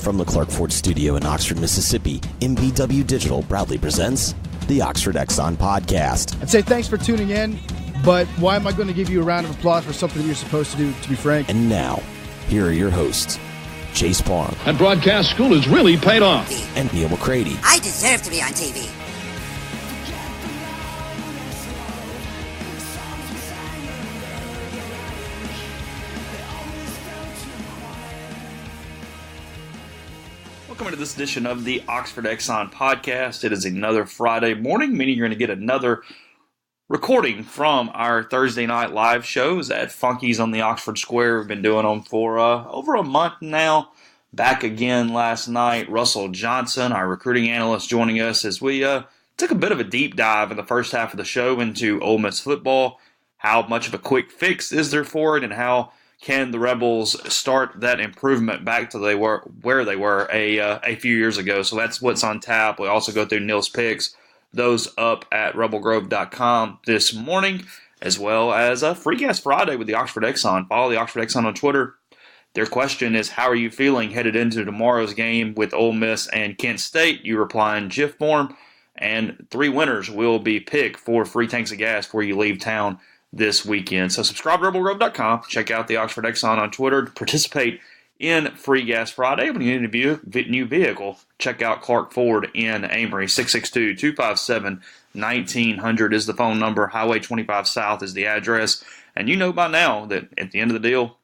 From the Clark Ford Studio in Oxford, Mississippi, MBW Digital proudly presents the Oxford Exxon Podcast. I'd say thanks for tuning in, but why am I going to give you a round of applause for something that you're supposed to do, to be frank? And now, here are your hosts, Chase Parham. And broadcast school has really paid off. And Neal McCready. I deserve to be on TV. Welcome to this edition of the Oxford Exxon Podcast. It is another Friday morning, meaning you're going to get another recording from our Thursday night live shows at Funky's on the Oxford Square. We've been doing them for over a month now. Back again last night. Russell Johnson, our recruiting analyst, joining us as we took a bit of a deep dive in the first half of the show into Ole Miss football. How much of a quick fix is there for it, and how can the Rebels start that improvement back to where they were a few years ago? So that's what's on tap. We also go through Neal's picks, those up at rebelgrove.com this morning, as well as a Free Gas Friday with the Oxford Exxon. Follow the Oxford Exxon on Twitter. Their question is, how are you feeling headed into tomorrow's game with Ole Miss and Kent State? You reply in GIF form, and 3 winners will be picked for free tanks of gas before you leave town this weekend. So subscribe to rebelgrove.com. Check out the Oxford Exxon on Twitter to participate in Free Gas Friday. When you need a new vehicle, check out Clark Ford in Amory. 662-257-1900 is the phone number. Highway 25 South is the address. And you know by now that at the end of the deal,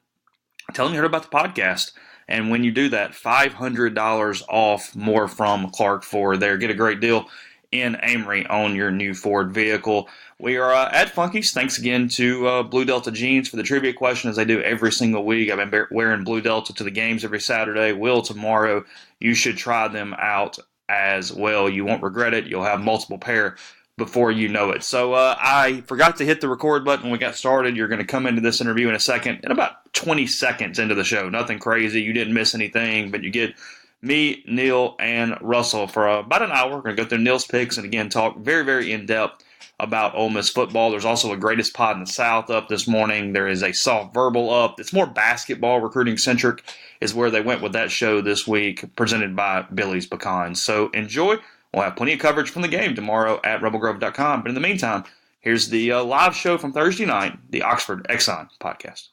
tell them you heard about the podcast. And when you do that, $500 off more from Clark Ford there. Get a great deal in Amory on your new Ford vehicle. We are at Funky's. Thanks again to Blue Delta Jeans for the trivia question, as they do every single week. I've been wearing Blue Delta to the games every Saturday. Will tomorrow. You should try them out as well. You won't regret it. You'll have multiple pair before you know it. So I forgot to hit the record button when we got started. You're going to come into this interview in a second, in about 20 seconds into the show. Nothing crazy. You didn't miss anything, but you get me, Neal, and Russell for about an hour. We're going to go through Neal's picks and, again, talk very, very in-depth about Ole Miss football. There's also a Greatest Pod in the South up this morning. There is a Soft Verbal up. It's more basketball recruiting-centric is where they went with that show this week, presented by Billy's Pecans. So enjoy. We'll have plenty of coverage from the game tomorrow at rebelgrove.com. But in the meantime, here's the live show from Thursday night, the Oxford Exxon Podcast.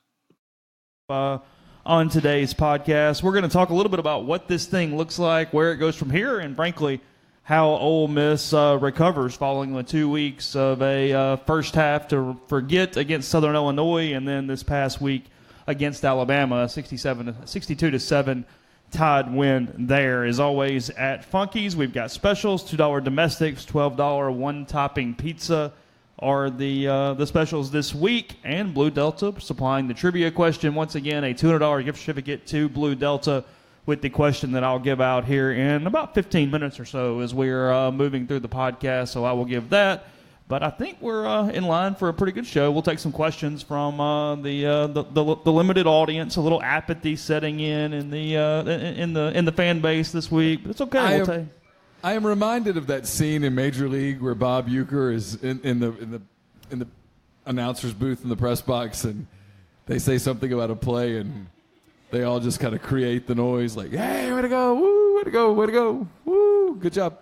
On today's podcast, we're going to talk a little bit about what this thing looks like, where it goes from here, and frankly, how Ole Miss recovers following the 2 weeks of a first half to forget against Southern Illinois, and then this past week against Alabama, 62-7 tied win there. As always, at Funky's, we've got specials: $2 domestics, $12 one-topping pizza are the specials this week, and Blue Delta supplying the trivia question. Once again, a $200 gift certificate to Blue Delta with the question that I'll give out here in about 15 minutes or so as we're moving through the podcast, so I will give that. But I think we're in line for a pretty good show. We'll take some questions from the limited audience. A little apathy setting in the fan base this week, but it's okay. I am reminded of that scene in Major League where Bob Uecker is in the announcer's booth in the press box, and they say something about a play, and they all just kind of create the noise like, "Hey, way to go! Woo! Way to go! Way to go! Woo! Good job!"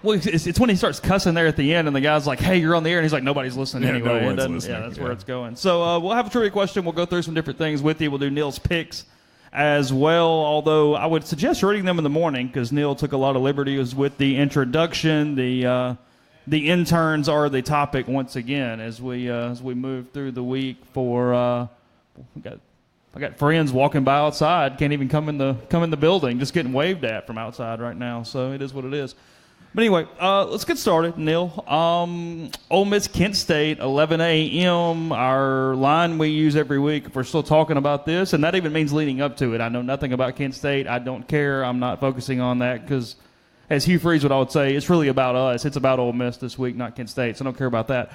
Well, it's when he starts cussing there at the end, and the guy's like, "Hey, you're on the air," and he's like, "Nobody's listening anyway." No one's listening. Yeah, that's where it's going. So we'll have a trivia question. We'll go through some different things with you. We'll do Neal's picks as well, although I would suggest reading them in the morning because Neal took a lot of liberties with the introduction. The interns are the topic once again as we move through the week. I got friends walking by outside, can't even come in the building, just getting waved at from outside right now. So it is what it is. But anyway, let's get started, Neal. Ole Miss, Kent State, 11 a.m., our line we use every week. If we're still talking about this, and that even means leading up to it. I know nothing about Kent State. I don't care. I'm not focusing on that because, as Hugh Freeze would always say, it's really about us. It's about Ole Miss this week, not Kent State, so I don't care about that.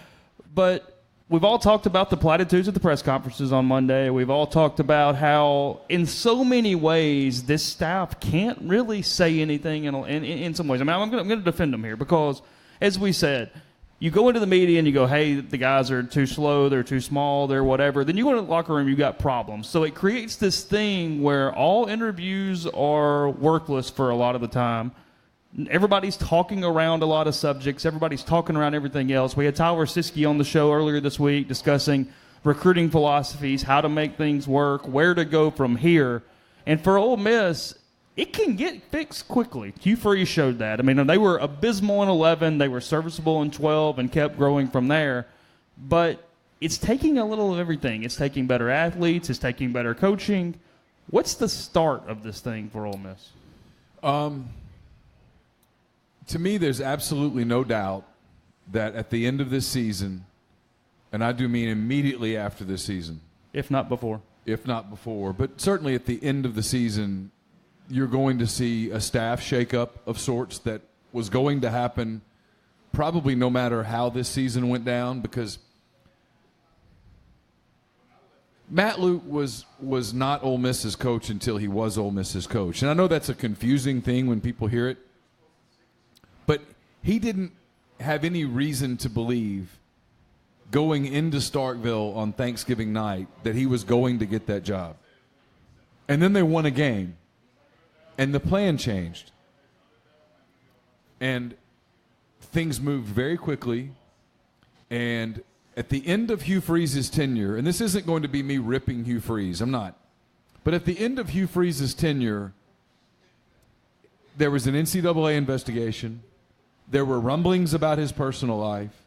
But we've all talked about the platitudes at the press conferences on Monday. We've all talked about how, in so many ways, this staff can't really say anything in some ways. I mean, I'm going to defend them here because, as we said, you go into the media and you go, hey, the guys are too slow, they're too small, they're whatever. Then you go into the locker room, you got problems. So it creates this thing where all interviews are worthless for a lot of the time. Everybody's talking around a lot of subjects. Everybody's talking around everything else. We had Tyler Siskey on the show earlier this week discussing recruiting philosophies, how to make things work, where to go from here. And for Ole Miss, it can get fixed quickly. Hugh Freeze showed that. I mean, they were abysmal in 11. They were serviceable in 12 and kept growing from there. But it's taking a little of everything. It's taking better athletes. It's taking better coaching. What's the start of this thing for Ole Miss? To me, there's absolutely no doubt that at the end of this season, and I do mean immediately after this season. If not before. If not before. But certainly at the end of the season, you're going to see a staff shakeup of sorts that was going to happen probably no matter how this season went down, because Matt Luke was not Ole Miss's coach until he was Ole Miss's coach. And I know that's a confusing thing when people hear it, but he didn't have any reason to believe going into Starkville on Thanksgiving night that he was going to get that job. And then they won a game, and the plan changed. And things moved very quickly, and at the end of Hugh Freeze's tenure, and this isn't going to be me ripping Hugh Freeze, I'm not, but at the end of Hugh Freeze's tenure, there was an NCAA investigation, there were rumblings about his personal life,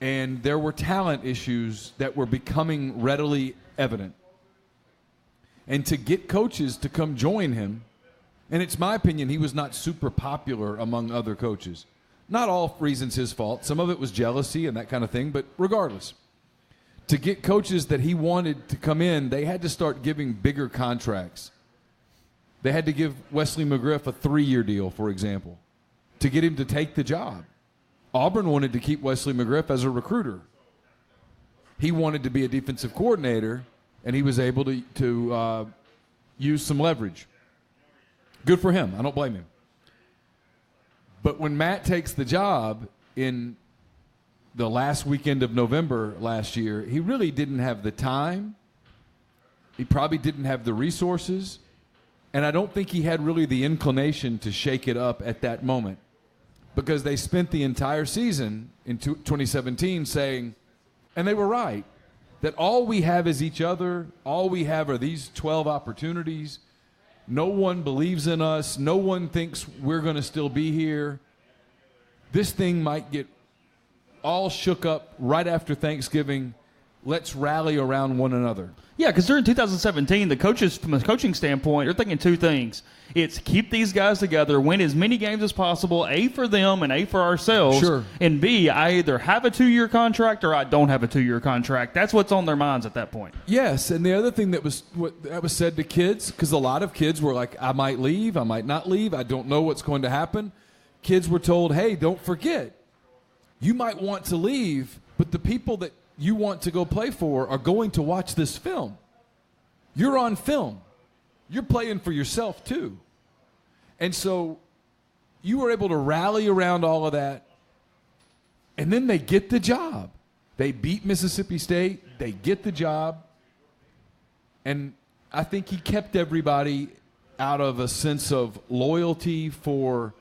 and there were talent issues that were becoming readily evident. And to get coaches to come join him, and it's my opinion he was not super popular among other coaches. Not all reasons his fault. Some of it was jealousy and that kind of thing, but regardless, to get coaches that he wanted to come in, they had to start giving bigger contracts. They had to give Wesley McGriff a 3-year deal, for example, to get him to take the job. Auburn wanted to keep Wesley McGriff as a recruiter. He wanted to be a defensive coordinator, and he was able to use some leverage. Good for him. I don't blame him. But when Matt takes the job in the last weekend of November last year, he really didn't have the time. He probably didn't have the resources. And I don't think he had really the inclination to shake it up at that moment, because they spent the entire season in 2017 saying, and they were right, that all we have is each other. All we have are these 12 opportunities. No one believes in us. No one thinks we're going to still be here. This thing might get all shook up right after Thanksgiving. Let's rally around one another. Yeah, because during 2017, the coaches, from a coaching standpoint, are thinking two things. It's keep these guys together, win as many games as possible, A, for them and A, for ourselves. Sure. And B, I either have a 2-year contract or I don't have a 2-year contract. That's what's on their minds at that point. Yes, and the other thing that was said to kids, because a lot of kids were like, I might leave, I might not leave, I don't know what's going to happen. Kids were told, hey, don't forget, you might want to leave, but the people that you want to go play for are going to watch this film. You're on film. You're playing for yourself too. And so you were able to rally around all of that, and then they get the job. They beat Mississippi State. They get the job. And I think he kept everybody out of a sense of loyalty for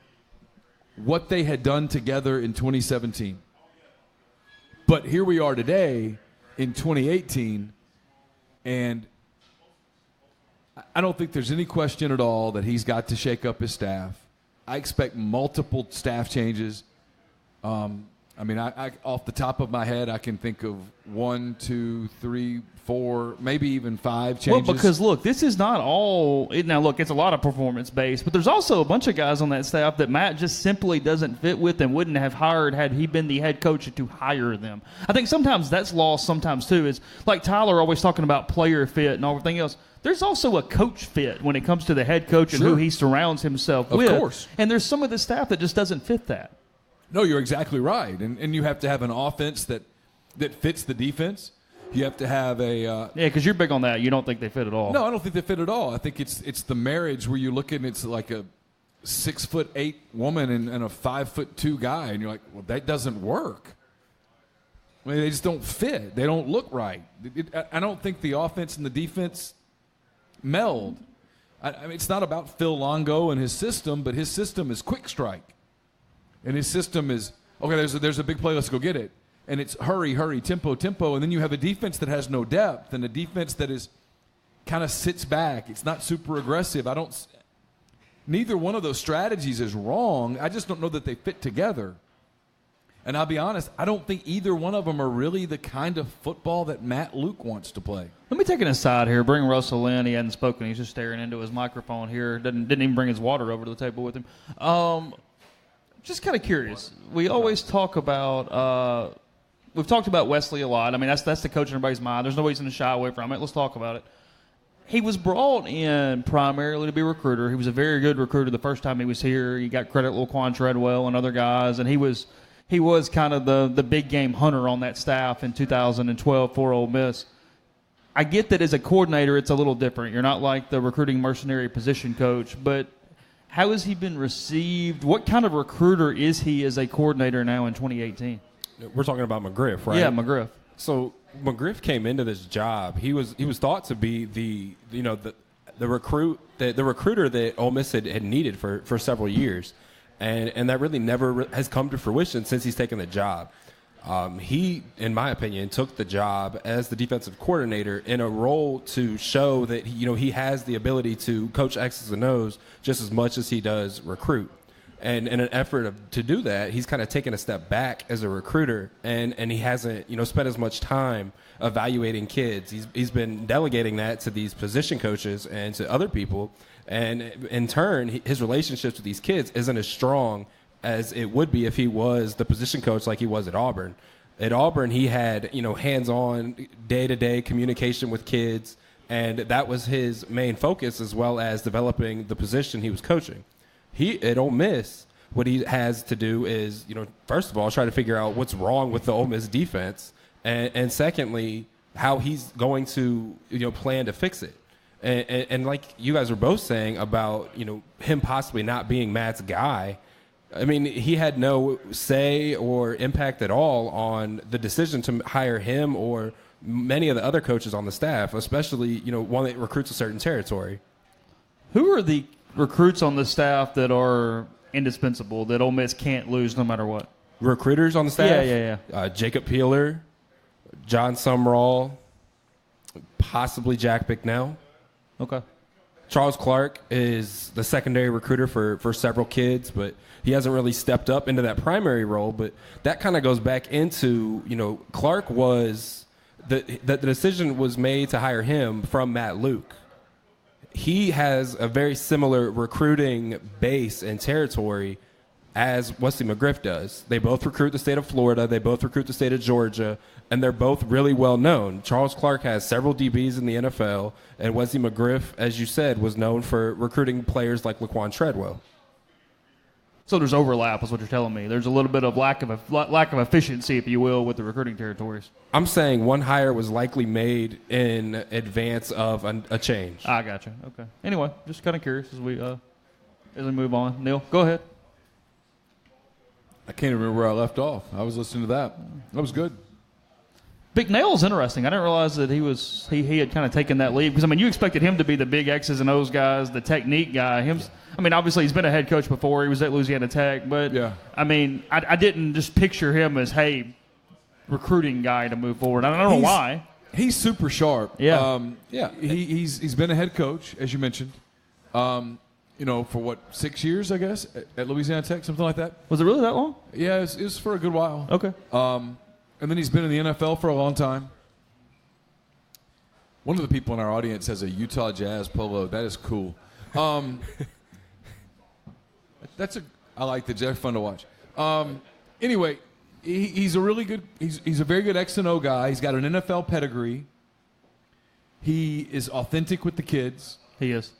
what they had done together in 2017. But here we are today in 2018, and I don't think there's any question at all that he's got to shake up his staff. I expect multiple staff changes. I mean, I off the top of my head, I can think of 1, 2, 3, 4, maybe even 5 changes. Well, because, look, this is not all – now, look, it's a lot of performance-based, but there's also a bunch of guys on that staff that Matt just simply doesn't fit with and wouldn't have hired had he been the head coach to hire them. I think sometimes that's lost sometimes, too. Is like Tyler always talking about player fit and everything else. There's also a coach fit when it comes to the head coach and who he surrounds himself with. Of course. And there's some of the staff that just doesn't fit that. No, you're exactly right. And you have to have an offense that fits the defense. You have to have a yeah, because you're big on that. You don't think they fit at all. No, I don't think they fit at all. I think it's the marriage where you look at it's like 6'8" woman and a 5'2" guy, and you're like, well, that doesn't work. I mean, they just don't fit. They don't look right. I don't think the offense and the defense meld. I mean, it's not about Phil Longo and his system, but his system is quick strike. And his system is, okay, there's a big play, let's go get it. And it's hurry, tempo. And then you have a defense that has no depth and a defense that is kind of sits back. It's not super aggressive. Neither one of those strategies is wrong. I just don't know that they fit together. And I'll be honest, I don't think either one of them are really the kind of football that Matt Luke wants to play. Let me take an aside here. Bring Russell in. He hadn't spoken. He's just staring into his microphone here. Didn't even bring his water over to the table with him. Just kind of curious. We always talk about we've talked about Wesley a lot. I mean, that's the coach in everybody's mind. There's no reason to shy away from it. Let's talk about it. He was brought in primarily to be a recruiter. He was a very good recruiter the first time he was here. He got credit Laquan Treadwell and other guys, and he was kind of the big game hunter on that staff in 2012 for Ole Miss. I get that as a coordinator it's a little different. You're not like the recruiting mercenary position coach, but how has he been received? What kind of recruiter is he as a coordinator now in 2018? We're talking about McGriff, right? Yeah, McGriff. So McGriff came into this job. He was thought to be the recruiter that Ole Miss had needed for several years. And that really never has come to fruition since he's taken the job. He, in my opinion, took the job as the defensive coordinator in a role to show that he has the ability to coach X's and O's just as much as he does recruit. And in an effort to do that, he's kind of taken a step back as a recruiter, and he hasn't spent as much time evaluating kids. He's been delegating that to these position coaches and to other people. And in turn, his relationships with these kids isn't as strong as it would be if he was the position coach like he was at Auburn. At Auburn, he had, hands-on, day-to-day communication with kids, and that was his main focus as well as developing the position he was coaching. At Ole Miss, what he has to do is, first of all, try to figure out what's wrong with the Ole Miss defense, and secondly, how he's going to, plan to fix it. And like you guys were both saying about, him possibly not being Matt's guy, I mean, he had no say or impact at all on the decision to hire him or many of the other coaches on the staff, especially, one that recruits a certain territory. Who are the recruits on the staff that are indispensable, that Ole Miss can't lose no matter what? Recruiters on the staff? Yeah. Jacob Peeler, John Sumrall, possibly Jack Bicknell. Okay. Charles Clark is the secondary recruiter for several kids, but he hasn't really stepped up into that primary role. But that kind of goes back into, Clark was the decision was made to hire him from Matt Luke. He has a very similar recruiting base and territory as Wesley McGriff does. They both recruit the state of Florida. They both recruit the state of Georgia, and they're both really well known. Charles Clark has several DBs in the NFL, and Wesley McGriff, as you said, was known for recruiting players like Laquan Treadwell. So there's overlap is what you're telling me. There's a little bit of lack of efficiency, if you will, with the recruiting territories. I'm saying one hire was likely made in advance of a change. I gotcha. Okay. Anyway, just kind of curious as we move on. Neil, go ahead. I can't remember where I left off. I was listening to that. That was good. Bicknell is interesting. I didn't realize that he had kind of taken that lead because, you expected him to be the big X's and O's guys, the technique guy. Obviously he's been a head coach before. He was at Louisiana Tech, but yeah. I didn't just picture him as, hey, recruiting guy to move forward. I don't know why. He's super sharp. Yeah. He's been a head coach, as you mentioned. For what, 6 years, I guess, at Louisiana Tech, something like that. Was it really that long? Yeah, it was for a good while. Okay. And then he's been in the NFL for a long time. One of the people in our audience has a Utah Jazz polo. That is cool. I like the Jeff. Fun to watch. Anyway, he's a really good. He's a very good X and O guy. He's got an NFL pedigree. He is authentic with the kids. He is.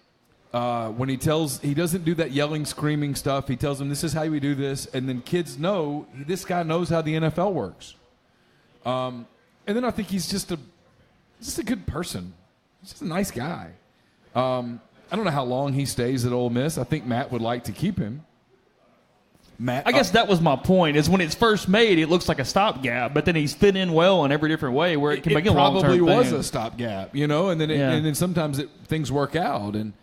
When he doesn't do that yelling, screaming stuff. He tells them, this is how we do this. And then kids know, this guy knows how the NFL works. And then I think he's just a good person. He's just a nice guy. I I don't know how long he stays at Ole Miss. I think Matt would like to keep him. I guess that was my point, is when it's first made, it looks like a stopgap, but then he's fit in well in every different way where it can make a long-term thing. It probably was a stopgap, and then sometimes things work out. And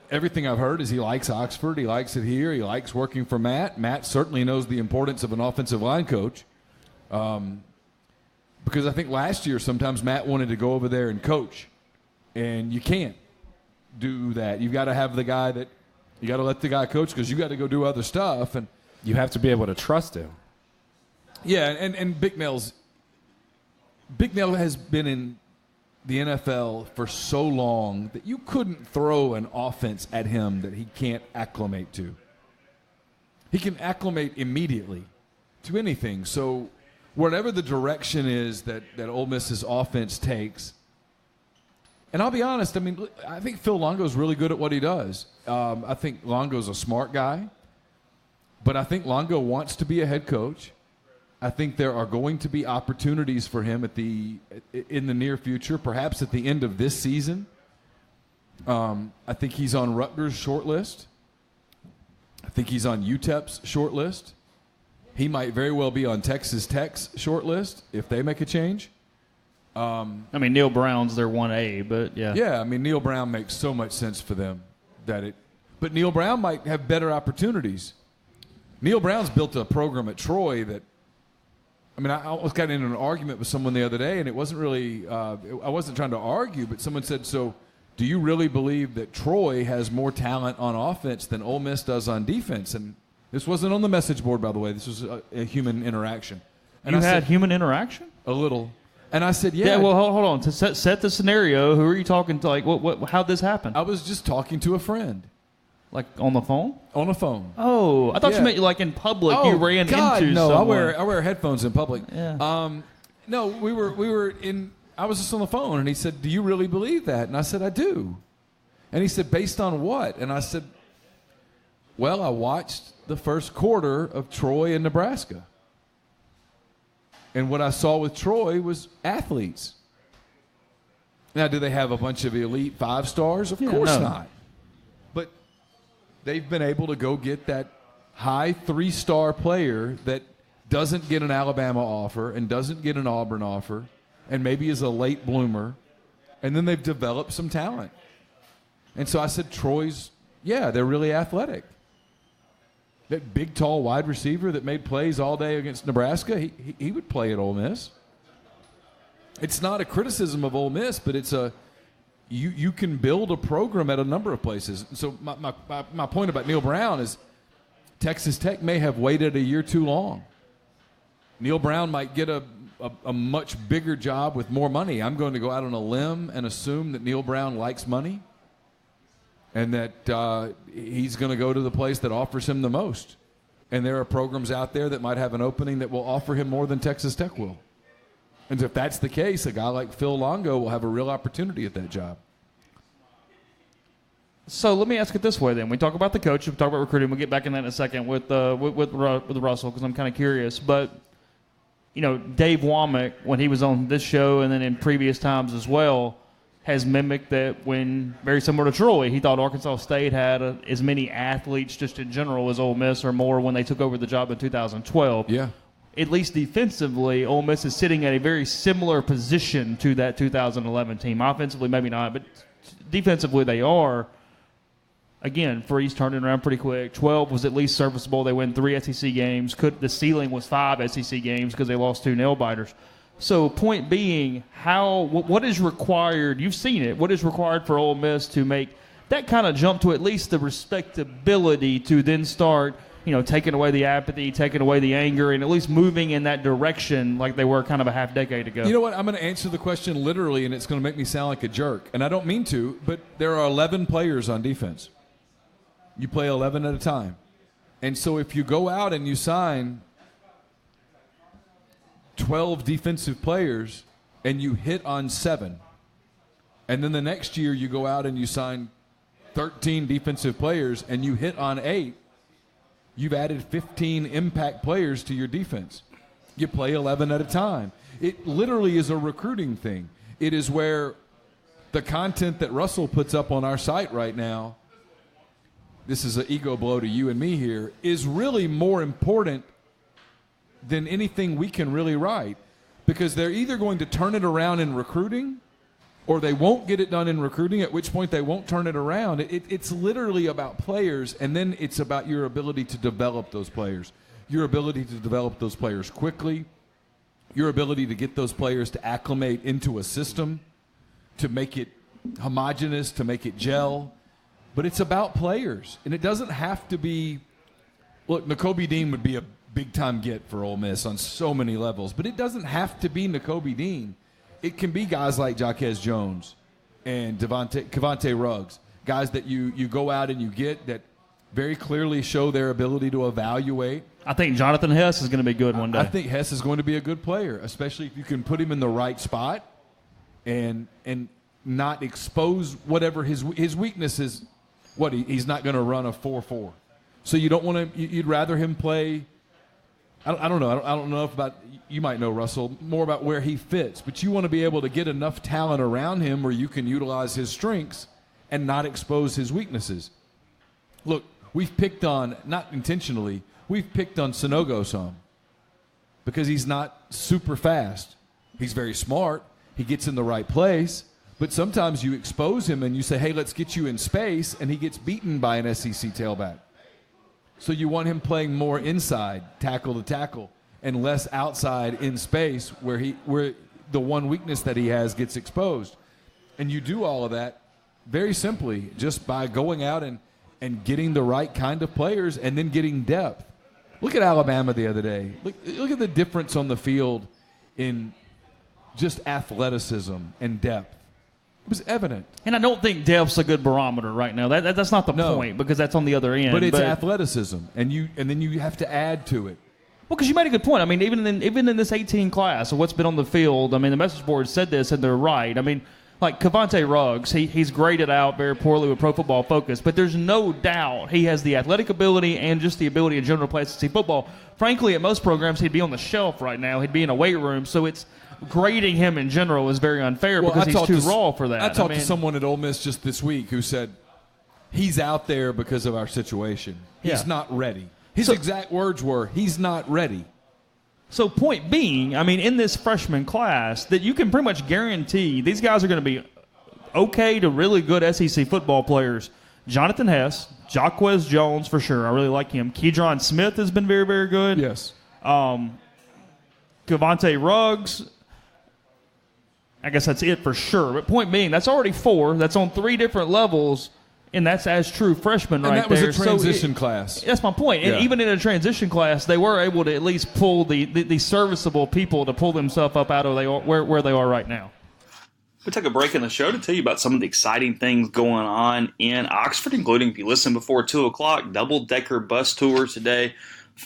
everything I've heard is he likes Oxford. He likes it here. He likes working for Matt. Matt certainly knows the importance of an offensive line coach. Because I think last year sometimes Matt wanted to go over there and coach, and you can't do that. You've got to have the guy that you got to let the guy coach because you got to go do other stuff, and you have to be able to trust him. Yeah, and Big Nail has been in the NFL for so long that you couldn't throw an offense at him that he can't acclimate to. He can acclimate immediately to anything. So whatever the direction is that Ole Miss's offense takes, and I'll be honest, I mean, I think Phil Longo's really good at what he does. I think Longo's a smart guy, but I think Longo wants to be a head coach. I think there are going to be opportunities for him in the near future, perhaps at the end of this season. I think he's on Rutgers' short list. I think he's on UTEP's short list. He might very well be on Texas Tech's short list if they make a change. I mean, Neil Brown's their 1A, but yeah. Yeah, I mean, Neil Brown makes so much sense for them but Neil Brown might have better opportunities. Neil Brown's built a program at Troy that, I mean, I almost got into an argument with someone the other day, and it wasn't really, I wasn't trying to argue, but someone said, so do you really believe that Troy has more talent on offense than Ole Miss does on defense? And this wasn't on the message board, by the way. This was a human interaction. And you had human interaction? A little. And I said, yeah. Yeah, well, hold on. To set the scenario, who are you talking to? Like, how'd this happen? I was just talking to a friend. Like on the phone? On the phone. Oh, I thought you meant like in public. You ran into no, someone. I wear headphones in public. Yeah. No, we were in. I was just on the phone, and he said, "Do you really believe that?" And I said, "I do." And he said, "Based on what?" And I said, "Well, I watched the first quarter of Troy and Nebraska, and what I saw with Troy was athletes. Now, do they have a bunch of elite 5-stars? Of course not. But they've been able to go get that high 3-star player that doesn't get an Alabama offer and doesn't get an Auburn offer and maybe is a late bloomer, and then they've developed some talent." And so I said, Troy's, they're really athletic. That big, tall wide receiver that made plays all day against Nebraska, he would play at Ole Miss. It's not a criticism of Ole Miss, but it's you can build a program at a number of places. So my point about Neil Brown is Texas Tech may have waited a year too long. Neil Brown might get a much bigger job with more money. I'm going to go out on a limb and assume that Neil Brown likes money and that he's going to go to the place that offers him the most. And there are programs out there that might have an opening that will offer him more than Texas Tech will. And if that's the case, a guy like Phil Longo will have a real opportunity at that job. So let me ask it this way then. We talk about the coach, we talk about recruiting. We'll get back in that in a second with Russell because I'm kind of curious. But, you know, Dave Womack, when he was on this show and then in previous times as well, has mimicked that when, very similar to Troy, he thought Arkansas State had as many athletes just in general as Ole Miss or more when they took over the job in 2012. Yeah. At least defensively, Ole Miss is sitting at a very similar position to that 2011 team. Offensively, maybe not, but defensively they are. Again, Freeze turning around pretty quick. 12 was at least serviceable. They win 3 SEC games. The ceiling was 5 SEC games because they lost 2 nail-biters. So point being, what is required? You've seen it. What is required for Ole Miss to make that kind of jump to at least the respectability to then start – taking away the apathy, taking away the anger, and at least moving in that direction like they were kind of a half decade ago? You know what? I'm going to answer the question literally, and it's going to make me sound like a jerk. And I don't mean to, but there are 11 players on defense. You play 11 at a time. And so if you go out and you sign 12 defensive players and you hit on 7, and then the next year you go out and you sign 13 defensive players and you hit on 8, you've added 15 impact players to your defense. You play 11 at a time. It literally is a recruiting thing. It is where the content that Russell puts up on our site right now, this is an ego blow to you and me here, is really more important than anything we can really write, because they're either going to turn it around in recruiting or they won't get it done in recruiting, at which point they won't turn it around. It's literally about players, and then it's about your ability to develop those players, your ability to develop those players quickly, your ability to get those players to acclimate into a system, to make it homogenous, to make it gel. But it's about players, and it doesn't have to be – look, Nakobe Dean would be a big-time get for Ole Miss on so many levels, but it doesn't have to be Nakobe Dean. It can be guys like Jaquez Jones and Cavante Ruggs, guys that you go out and you get that very clearly show their ability to evaluate. I think Jonathan Hess is going to be good one day. I think Hess is going to be a good player, especially if you can put him in the right spot and not expose whatever his weakness is. He's not going to run a 4.4. So you don't want to. You'd rather him play. I don't know. I don't know if about you might know Russell more about where he fits, but you want to be able to get enough talent around him where you can utilize his strengths and not expose his weaknesses. Look, we've picked on, not intentionally, we've picked on Sonogo some because he's not super fast. He's very smart. He gets in the right place, but sometimes you expose him and you say, hey, let's get you in space, and he gets beaten by an SEC tailback. So you want him playing more inside, tackle to tackle, and less outside in space where the one weakness that he has gets exposed. And you do all of that very simply just by going out and getting the right kind of players and then getting depth. Look at Alabama the other day. Look at the difference on the field in just athleticism and depth. It was evident. And I don't think depth's a good barometer right now. That's not the point, because that's on the other end. But it's athleticism, and then you have to add to it. Well, because you made a good point. I mean, even in this 18 class of what's been on the field, I mean, the message board said this, and they're right. I mean, like Cavante Ruggs, he's graded out very poorly with Pro Football Focus, but there's no doubt he has the athletic ability and just the ability in general to play SEC football. Frankly, at most programs, he'd be on the shelf right now. He'd be in a weight room, so it's grading him in general is very unfair because he's too raw for that. I talked to someone at Ole Miss just this week who said he's out there because of our situation. He's not ready. His exact words were, he's not ready. So point being, I mean, in this freshman class, that you can pretty much guarantee these guys are going to be okay to really good SEC football players. Jonathan Hess, Jaquez Jones for sure. I really like him. Keydron Smith has been very, very good. Yes. Cavante Ruggs. I guess that's it for sure. But point being, that's already 4. That's on 3 different levels, and that's as true freshmen right there. And that was a transition class. That's my point. And even in a transition class, they were able to at least pull the serviceable people to pull themselves up out of where they are right now. We took a break in the show to tell you about some of the exciting things going on in Oxford, including, if you listen before 2 o'clock, double-decker bus tour today.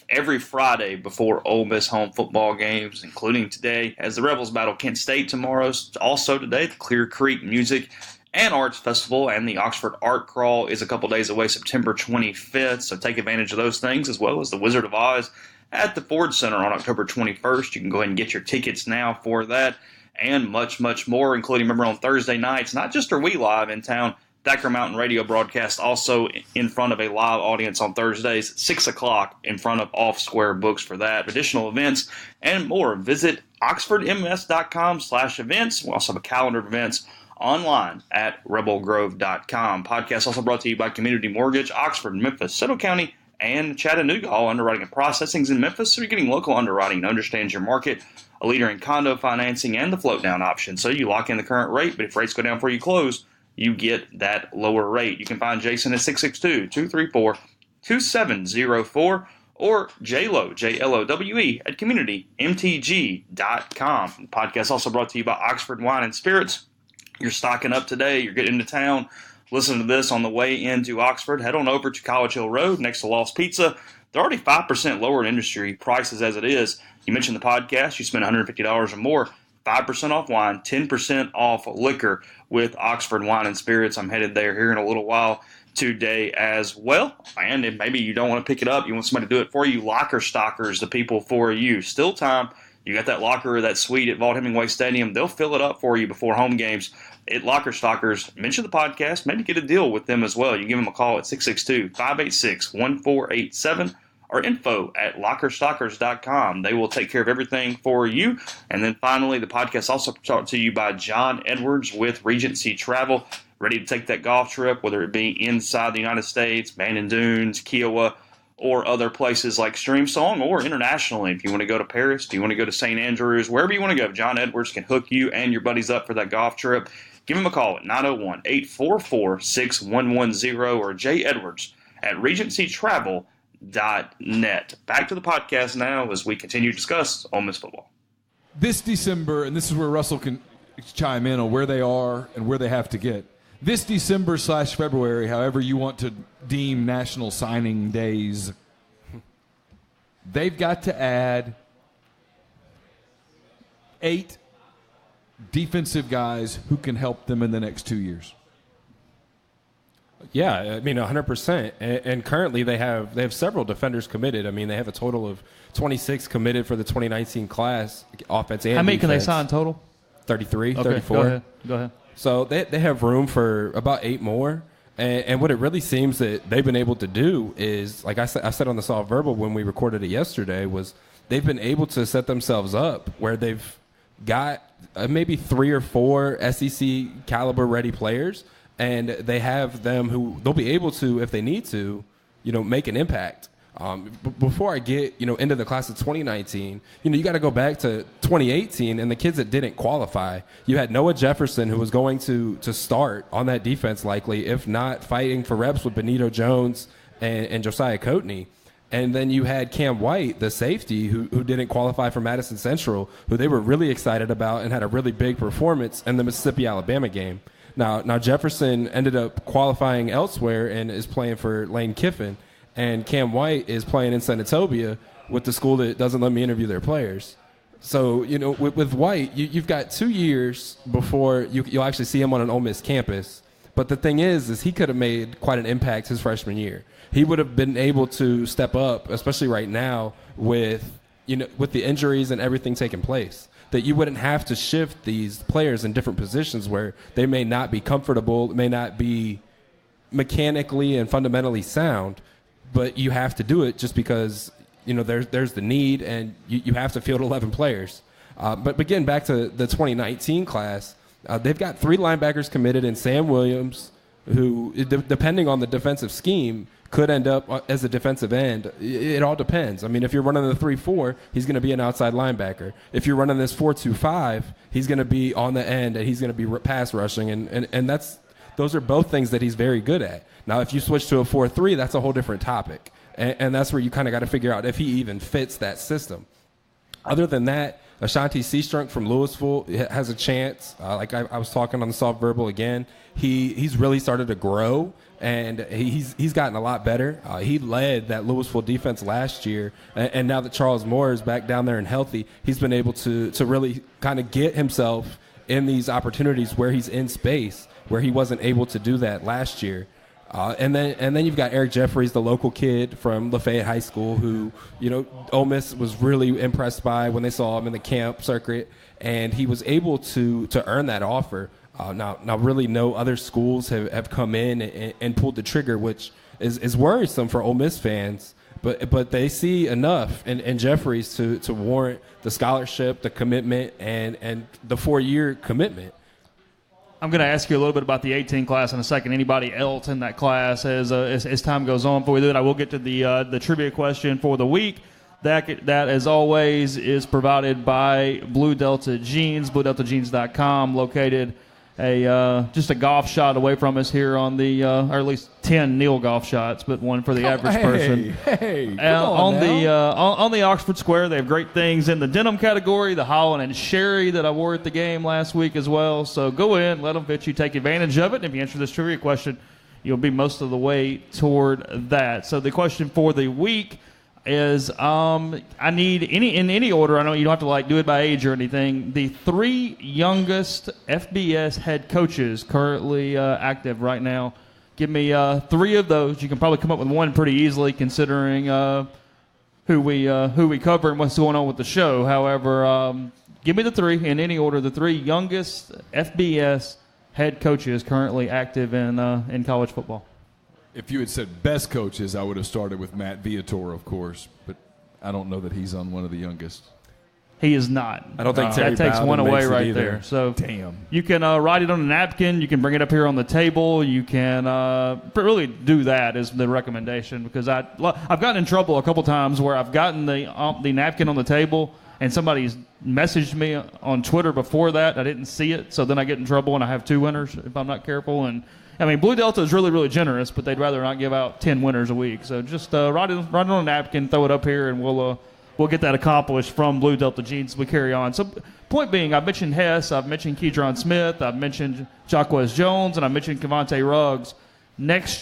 Every Friday before Ole Miss home football games, including today, as the Rebels battle Kent State tomorrow. Also today, the Clear Creek Music and Arts Festival and the Oxford Art Crawl is a couple days away, September 25th. So take advantage of those things, as well as the Wizard of Oz at the Ford Center on October 21st. You can go ahead and get your tickets now for that and much, much more, including, remember, on Thursday nights, not just are we live in town, Thacker Mountain Radio broadcast also in front of a live audience on Thursdays, 6 o'clock, in front of Off Square Books for that. Additional events and more. Visit oxfordms.com/events. We also have a calendar of events online at rebelgrove.com. Podcast also brought to you by Community Mortgage, Oxford, Memphis, Settle County, and Chattanooga. All underwriting and processing is in Memphis, so you're getting local underwriting and understands your market. A leader in condo financing and the float down option. So you lock in the current rate, but if rates go down before you close, you get that lower rate. You can find Jason at 662-234-2704 or JLowe, J-L-O-W-E, at communitymtg.com. The podcast also brought to you by Oxford Wine and Spirits. You're stocking up today. You're getting into town. Listen to this on the way into Oxford. Head on over to College Hill Road next to Lost Pizza. They're already 5% lower in industry prices as it is. You mentioned the podcast. You spend $150 or more. 5% off wine, 10% off liquor with Oxford Wine and Spirits. I'm headed there here in a little while today as well. And if maybe you don't want to pick it up, you want somebody to do it for you, Locker Stockers, the people for you. Still time. You got that locker or that suite at Vaught Hemingway Stadium. They'll fill it up for you before home games at Locker Stockers, mention the podcast, maybe get a deal with them as well. You give them a call at 662-586-1487 or info@lockerstockers.com. They will take care of everything for you. And then finally, the podcast also brought to you by John Edwards with Regency Travel. Ready to take that golf trip, whether it be inside the United States, Bandon Dunes, Kiowa, or other places like Streamsong, or internationally. If you want to go to Paris, if you want to go to St. Andrews, wherever you want to go, John Edwards can hook you and your buddies up for that golf trip. Give him a call at 901-844-6110 or jedwards@regencytravel.net. Back to the podcast now as we continue to discuss Ole Miss football. This December, and this is where Russell can chime in on where they are and where they have to get. This December/February, however you want to deem national signing days, they've got to add 8 defensive guys who can help them in the next 2 years. Yeah, I mean 100%. And currently they have several defenders committed. I mean, they have a total of 26 committed for the 2019 class, offense and How many defense. can they sign total? 33, Okay, 34. Go ahead. So they have room for about 8 more. And what it really seems that they've been able to do is, like I said on the Soft Verbal when we recorded it yesterday, was they've been able to set themselves up where they've got maybe 3 or 4 SEC caliber ready players, and they have them who they'll be able to, if they need to, make an impact. Before I get, into the class of 2019, you got to go back to 2018 and the kids that didn't qualify. You had Noah Jefferson, who was going to start on that defense likely, if not fighting for reps with Benito Jones and Josiah Coatney. And then you had Cam White, the safety, who didn't qualify for Madison Central, who they were really excited about and had a really big performance in the Mississippi-Alabama game. Now Jefferson ended up qualifying elsewhere and is playing for Lane Kiffin. And Cam White is playing in Senatobia with the school that doesn't let me interview their players. So, with White, you've got 2 years before you'll actually see him on an Ole Miss campus. But the thing is he could have made quite an impact his freshman year. He would have been able to step up, especially right now with the injuries and everything taking place, that you wouldn't have to shift these players in different positions where they may not be comfortable, may not be mechanically and fundamentally sound. But you have to do it just because, there's the need, and you have to field 11 players. But getting back to the 2019 class, they've got 3 linebackers committed in Sam Williams, who, depending on the defensive scheme, could end up as a defensive end. It all depends. I mean, if you're running the 3-4, he's going to be an outside linebacker. If you're running this 4-2-5, he's going to be on the end, and he's going to be pass rushing, and those are both things that he's very good at. Now, if you switch to a 4-3, that's a whole different topic. And that's where you kind of got to figure out if he even fits that system. Other than that, Ashanti Seastrunk from Louisville has a chance. Like I was talking on the Soft Verbal again, he's really started to grow, and he's gotten a lot better. He led that Louisville defense last year, and now that Charles Moore is back down there and healthy, he's been able to really kind of get himself in these opportunities where he's in space, where he wasn't able to do that last year. And then you've got Eric Jeffries, the local kid from Lafayette High School, who Ole Miss was really impressed by when they saw him in the camp circuit, and he was able to earn that offer. Now really no other schools have come in and pulled the trigger, which is worrisome for Ole Miss fans. But they see enough in Jeffries to warrant the scholarship, the commitment, and the 4-year commitment. I'm going to ask you a little bit about the 18 class in a second. Anybody else in that class as time goes on? Before we do it, I will get to the trivia question for the week. That, as always, is provided by Blue Delta Jeans, BlueDeltaJeans.com, located just a golf shot away from us here on the, or at least 10 Neal golf shots, but one for the average person. Hey, on the Oxford Square, they have great things in the denim category, the Holland and Sherry that I wore at the game last week as well. So go in, let them fit you, take advantage of it. And if you answer this trivia question, you'll be most of the way toward that. So the question for the week is I need in any order. I know you don't have to do it by age or anything. The 3 youngest FBS head coaches currently active right now. Give me 3 of those. You can probably come up with one pretty easily, considering who we cover and what's going on with the show. However, give me the 3 in any order. The 3 youngest FBS head coaches currently active in college football. If you had said best coaches, I would have started with Matt Viator, of course, but I don't know that he's on one of the youngest. He is not. I don't think Terry that takes Bowden one away makes it right either. there. So Damn. you can write it on a napkin. You can bring it up here on the table. You can really do that is the recommendation, because I've gotten in trouble a couple times where I've gotten the napkin on the table and somebody's messaged me on Twitter before that. I didn't see it, so then I get in trouble and I have 2 winners if I'm not careful. And I mean, Blue Delta is really, really generous, but they'd rather not give out 10 winners a week. So just write it on a napkin, throw it up here, and we'll get that accomplished from Blue Delta Jeans as we carry on. So point being, I've mentioned Hess, I've mentioned Keydron Smith, I've mentioned Jacquez Jones, and I mentioned Cavante Ruggs. The next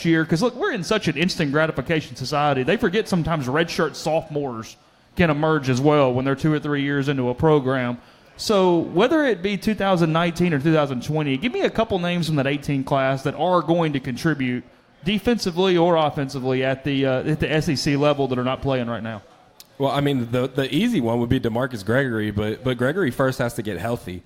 year, because look, we're in such an instant gratification society. They forget sometimes redshirt sophomores can emerge as well when they're 2 or 3 years into a program. So whether it be 2019 or 2020, give me a couple names from that 18 class that are going to contribute defensively or offensively at the SEC level that are not playing right now. Well, I mean, the easy one would be DeMarcus Gregory, but Gregory first has to get healthy.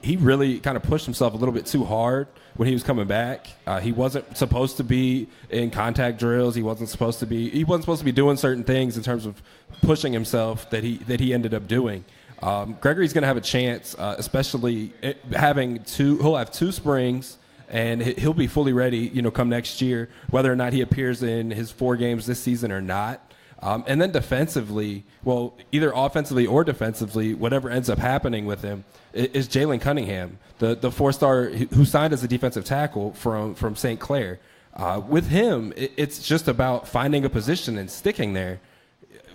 He really kind of pushed himself a little bit too hard when he was coming back. He wasn't supposed to be in contact drills. He wasn't supposed to be doing certain things in terms of pushing himself that he ended up doing. Gregory's going to have a chance, especially he'll have 2 springs, and he'll be fully ready, come next year, whether or not he appears in his 4 games this season or not. And then defensively, well, either offensively or defensively, whatever ends up happening with him is Jalen Cunningham, the 4-star who signed as a defensive tackle from St. Clair. With him, it's just about finding a position and sticking there.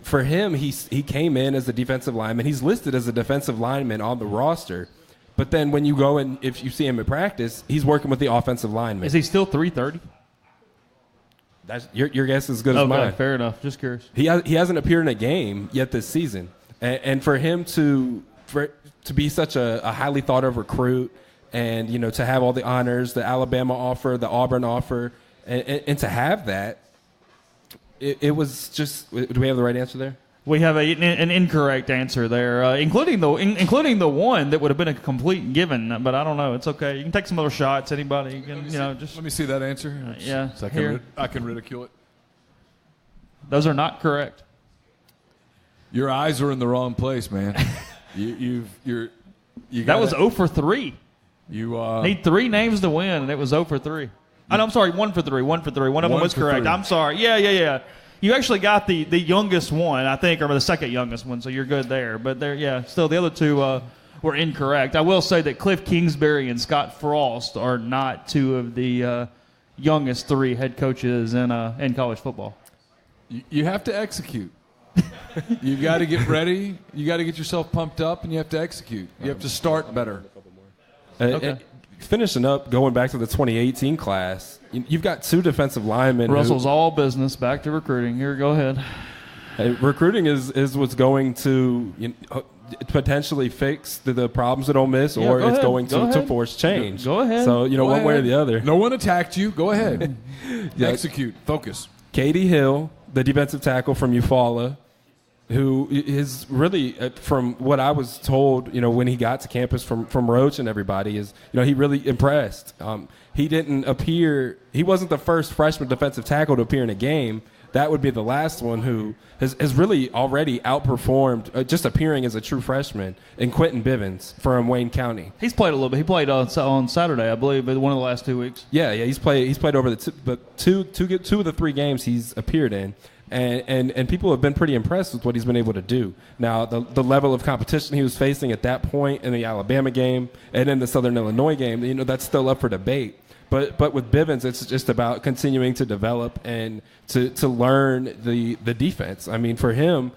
For him, he came in as a defensive lineman. He's listed as a defensive lineman on the roster. But then when you go and if you see him in practice, he's working with the offensive lineman. Is he still 330? That's your guess is as good as mine. Okay, fair enough. Just curious. He hasn't appeared in a game yet this season, and for him to be such a highly thought of recruit, and to have all the honors, the Alabama offer, the Auburn offer, and to have that, it was just. Do we have the right answer there? We have an incorrect answer there, including the one that would have been a complete given. But I don't know. It's okay. You can take some other shots. Anybody? You can, just Let me see that answer. yeah. So I can ridicule it. Those are not correct. Your eyes are in the wrong place, man. you That was 0 for 3. You need 3 names to win, and it was 0 for 3. Oh, no, I'm sorry, 1 for 3. 1 for 3. One of them was correct. 3. I'm sorry. Yeah. You actually got the youngest one, I think, or the second youngest one, so you're good there. But still the other 2 were incorrect. I will say that Cliff Kingsbury and Scott Frost are not 2 of the youngest 3 head coaches in college football. You have to execute. You got to get ready. You got to get yourself pumped up, and you have to execute. You have to start better. Okay. Finishing up, going back to the 2018 class, you've got 2 defensive linemen. Russell's all business. Back to recruiting. Here, go ahead. Recruiting is what's going to potentially fix the problems at Ole Miss, or it's going to force change. Go ahead. So, one way or the other. No one attacked you. Go ahead. Execute. Focus. Katie Hill, the defensive tackle from Eufaula, who is really, from what I was told, when he got to campus from Roach and everybody, is, he really impressed. He didn't appear, he wasn't the first freshman defensive tackle to appear in a game. That would be the last one who has really already outperformed, just appearing as a true freshman, in Quentin Bivens from Wayne County. He's played a little bit. He played on Saturday, I believe, but one of the last 2 weeks. Yeah, he's played over two of the 3 games he's appeared in. And people have been pretty impressed with what he's been able to do. Now, the level of competition he was facing at that point in the Alabama game and in the Southern Illinois game, that's still up for debate. But with Bivens, it's just about continuing to develop and to learn the defense. I mean, for him,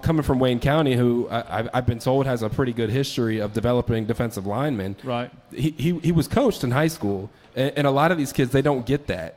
coming from Wayne County, who I've been told has a pretty good history of developing defensive linemen. Right. He was coached in high school, and a lot of these kids, they don't get that.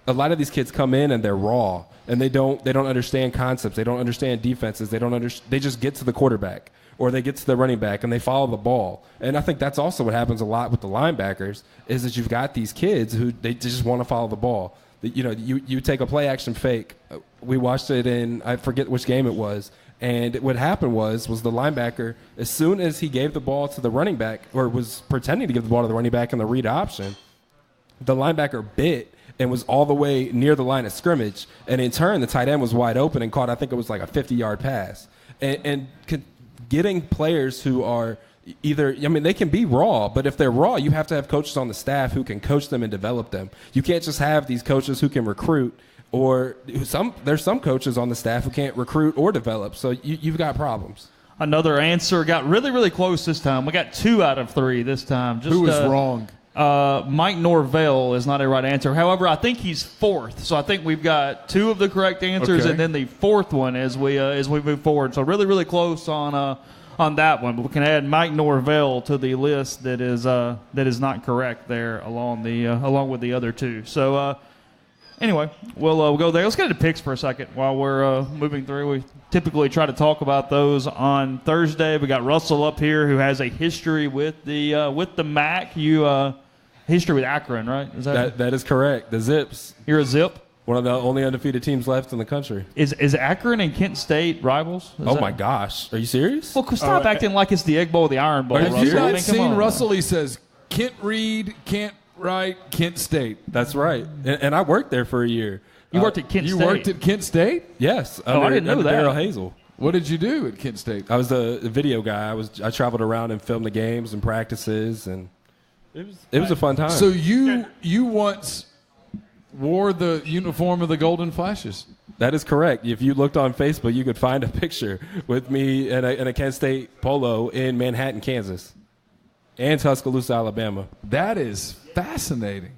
A lot of these kids come in and they're raw, and they don't understand concepts. They don't understand defenses. They just get to the quarterback, or they get to the running back and they follow the ball. And I think that's also what happens a lot with the linebackers, is that you've got these kids who they just want to follow the ball. You take a play action fake. We watched it in, I forget which game it was, And what happened was the linebacker, as soon as he gave the ball to the running back, or was pretending to give the ball to the running back in the read option, the linebacker bit and was all the way near the line of scrimmage. And in turn, the tight end was wide open and caught, I think it was like a 50-yard pass. And getting players who are either, I mean, they can be raw, but if they're raw, you have to have coaches on the staff who can coach them and develop them. You can't just have these coaches who can recruit, or there's some coaches on the staff who can't recruit or develop. So you've got problems. Another answer got really, really close this time. We got 2 out of 3 this time. Who was wrong? Mike Norvell is not a right answer. However, I think he's 4th. So I think we've got 2 of the correct answers, and then the 4th one as we move forward. So really, really close on that one. But we can add Mike Norvell to the list that is not correct there along with the other 2. So. Anyway, we'll go there. Let's get into picks for a second while we're moving through. We typically try to talk about those on Thursday. We got Russell up here who has a history with the MAC. You history with Akron, right? Is that is correct. The Zips. You're a Zip. One of the only undefeated teams left in the country. Is Akron and Kent State rivals? My gosh. Are you serious? Well, stop acting like it's the Egg Bowl or the Iron Bowl. Have you not seen Russell? He says Kent Reed, Kent Right, Kent State. That's right. And I worked there for a year. You worked at Kent State? You worked at Kent State? Yes. I didn't know that. Darryl Hazel. What did you do at Kent State? I was the video guy. I traveled around and filmed the games and practices, and it was a fun time. So you once wore the uniform of the Golden Flashes. That is correct. If you looked on Facebook, you could find a picture with me in a Kent State polo in Manhattan, Kansas, and Tuscaloosa, Alabama. That is fascinating.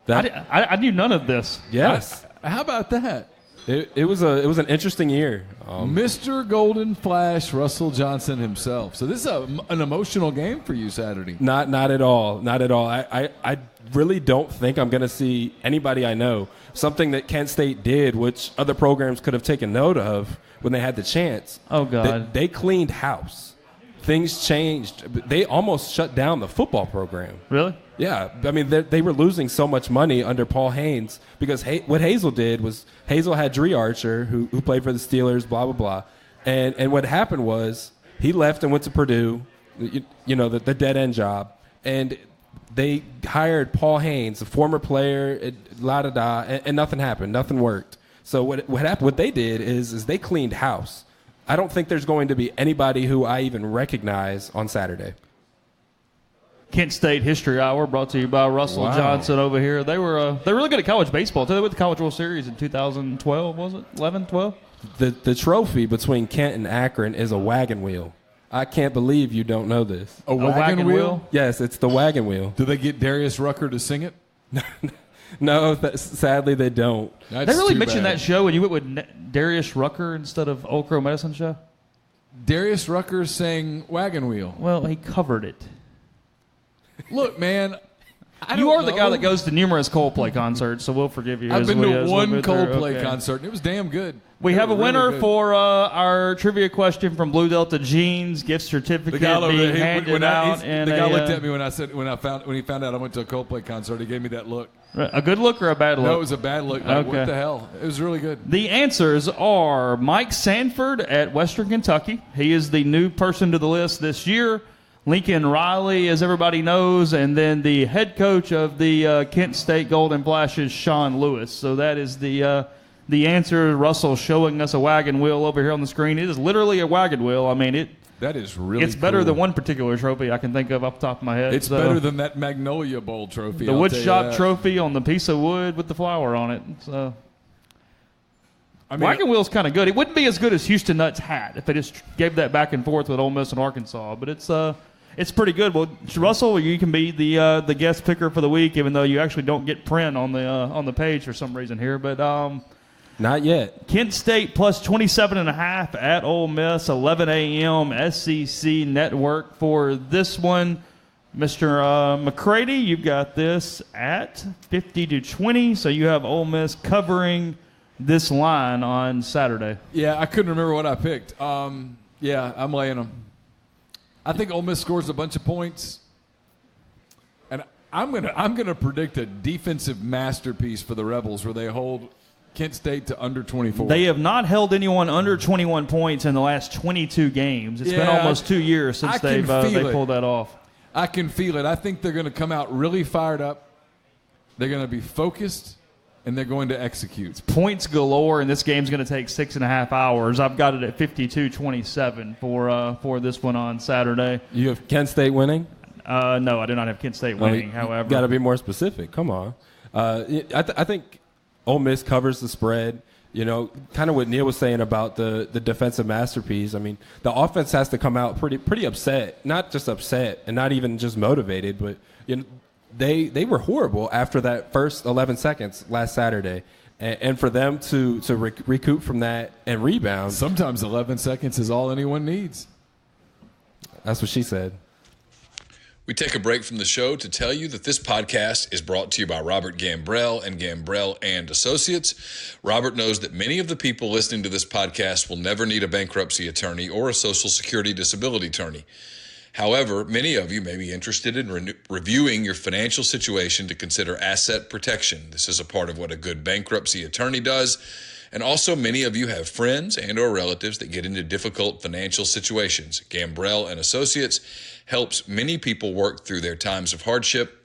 I knew none of this. Yes. How about that? It was an interesting year. Mr. Golden Flash, Russell Johnson himself. So this is an emotional game for you Saturday. Not at all. Not at all. I really don't think I'm going to see anybody I know. Something that Kent State did, which other programs could have taken note of when they had the chance. Oh, God. They cleaned house. Things changed. They almost shut down the football program. Really? Yeah. I mean, they were losing so much money under Paul Haynes because what Hazel did was Hazel had Dree Archer, who played for the Steelers, blah, blah, blah. And what happened was he left and went to Purdue, the dead-end job. And they hired Paul Haynes, a former player, la-da-da, and nothing happened. Nothing worked. So what happened? What they did is they cleaned house. I don't think there's going to be anybody who I even recognize on Saturday. Kent State History Hour brought to you by Russell Johnson over here. They're really good at college baseball. They went to the College World Series in 2012, was it? 11, 12? The trophy between Kent and Akron is a wagon wheel. I can't believe you don't know this. A wagon wheel? Yes, it's the wagon wheel. Do they get Darius Rucker to sing it? No, sadly they don't. They really mentioned that show when you went with Darius Rucker instead of Old Crow Medicine Show? Darius Rucker sang Wagon Wheel. Well, he covered it. Look, man, you are the guy that goes to numerous Coldplay concerts, so we'll forgive you. I've been to one Coldplay concert, and it was damn good. We have a winner for our trivia question from Blue Delta Jeans, gift certificate being handed out. The guy looked at me when he found out I went to a Coldplay concert. He gave me that look. A good look or a bad look? No, it was a bad look. Like, okay. What the hell? It was really good. The answers are Mike Sanford at Western Kentucky. He is the new person to the list this year. Lincoln Riley, as everybody knows, and then the head coach of the Kent State Golden Flashes, Sean Lewis. So that is the answer. Russell showing us a wagon wheel over here on the screen. It is literally a wagon wheel. I mean, that is really It's better than one particular trophy I can think of off the top of my head. It's better than that Magnolia Bowl trophy. The woodshop trophy on the piece of wood with the flower on it. So, wagon wheel's kind of good. It wouldn't be as good as Houston Nutt's hat if they just gave that back and forth with Ole Miss and Arkansas. But it's pretty good. Well, Russell, you can be the guest picker for the week, even though you actually don't get print on the page for some reason here. But not yet. Kent State plus 27.5 at Ole Miss, 11 a.m. SEC Network for this one. Mr. McCready, you've got this at 50-20, so you have Ole Miss covering this line on Saturday. Yeah, I couldn't remember what I picked. Yeah, I'm laying them. I think Ole Miss scores a bunch of points, and I'm gonna predict a defensive masterpiece for the Rebels where they hold Kent State to under 24. They have not held anyone under 21 points in the last 22 games. It's been almost 2 years since they pulled that off. I can feel it. I think they're going to come out really fired up. They're going to be focused, and they're going to execute. It's points galore, and this game's going to take 6.5 hours. I've got it at 52-27 for this one on Saturday. You have Kent State winning? No, I do not have Kent State winning, however. Got to be more specific. Come on. I think Ole Miss covers the spread. You know, kind of what Neil was saying about the defensive masterpiece. I mean, the offense has to come out pretty upset, not just upset and not even just motivated, but you know, they were horrible after that first 11 seconds last Saturday. And for them to recoup from that and rebound. Sometimes 11 seconds is all anyone needs. That's what she said. We take a break from the show to tell you that this podcast is brought to you by Robert Gambrell and Gambrell and Associates. Robert knows that many of the people listening to this podcast will never need a bankruptcy attorney or a Social Security disability attorney. However, many of you may be interested in reviewing your financial situation to consider asset protection. This is a part of what a good bankruptcy attorney does. And also, many of you have friends and or relatives that get into difficult financial situations. Gambrell and Associates helps many people work through their times of hardship,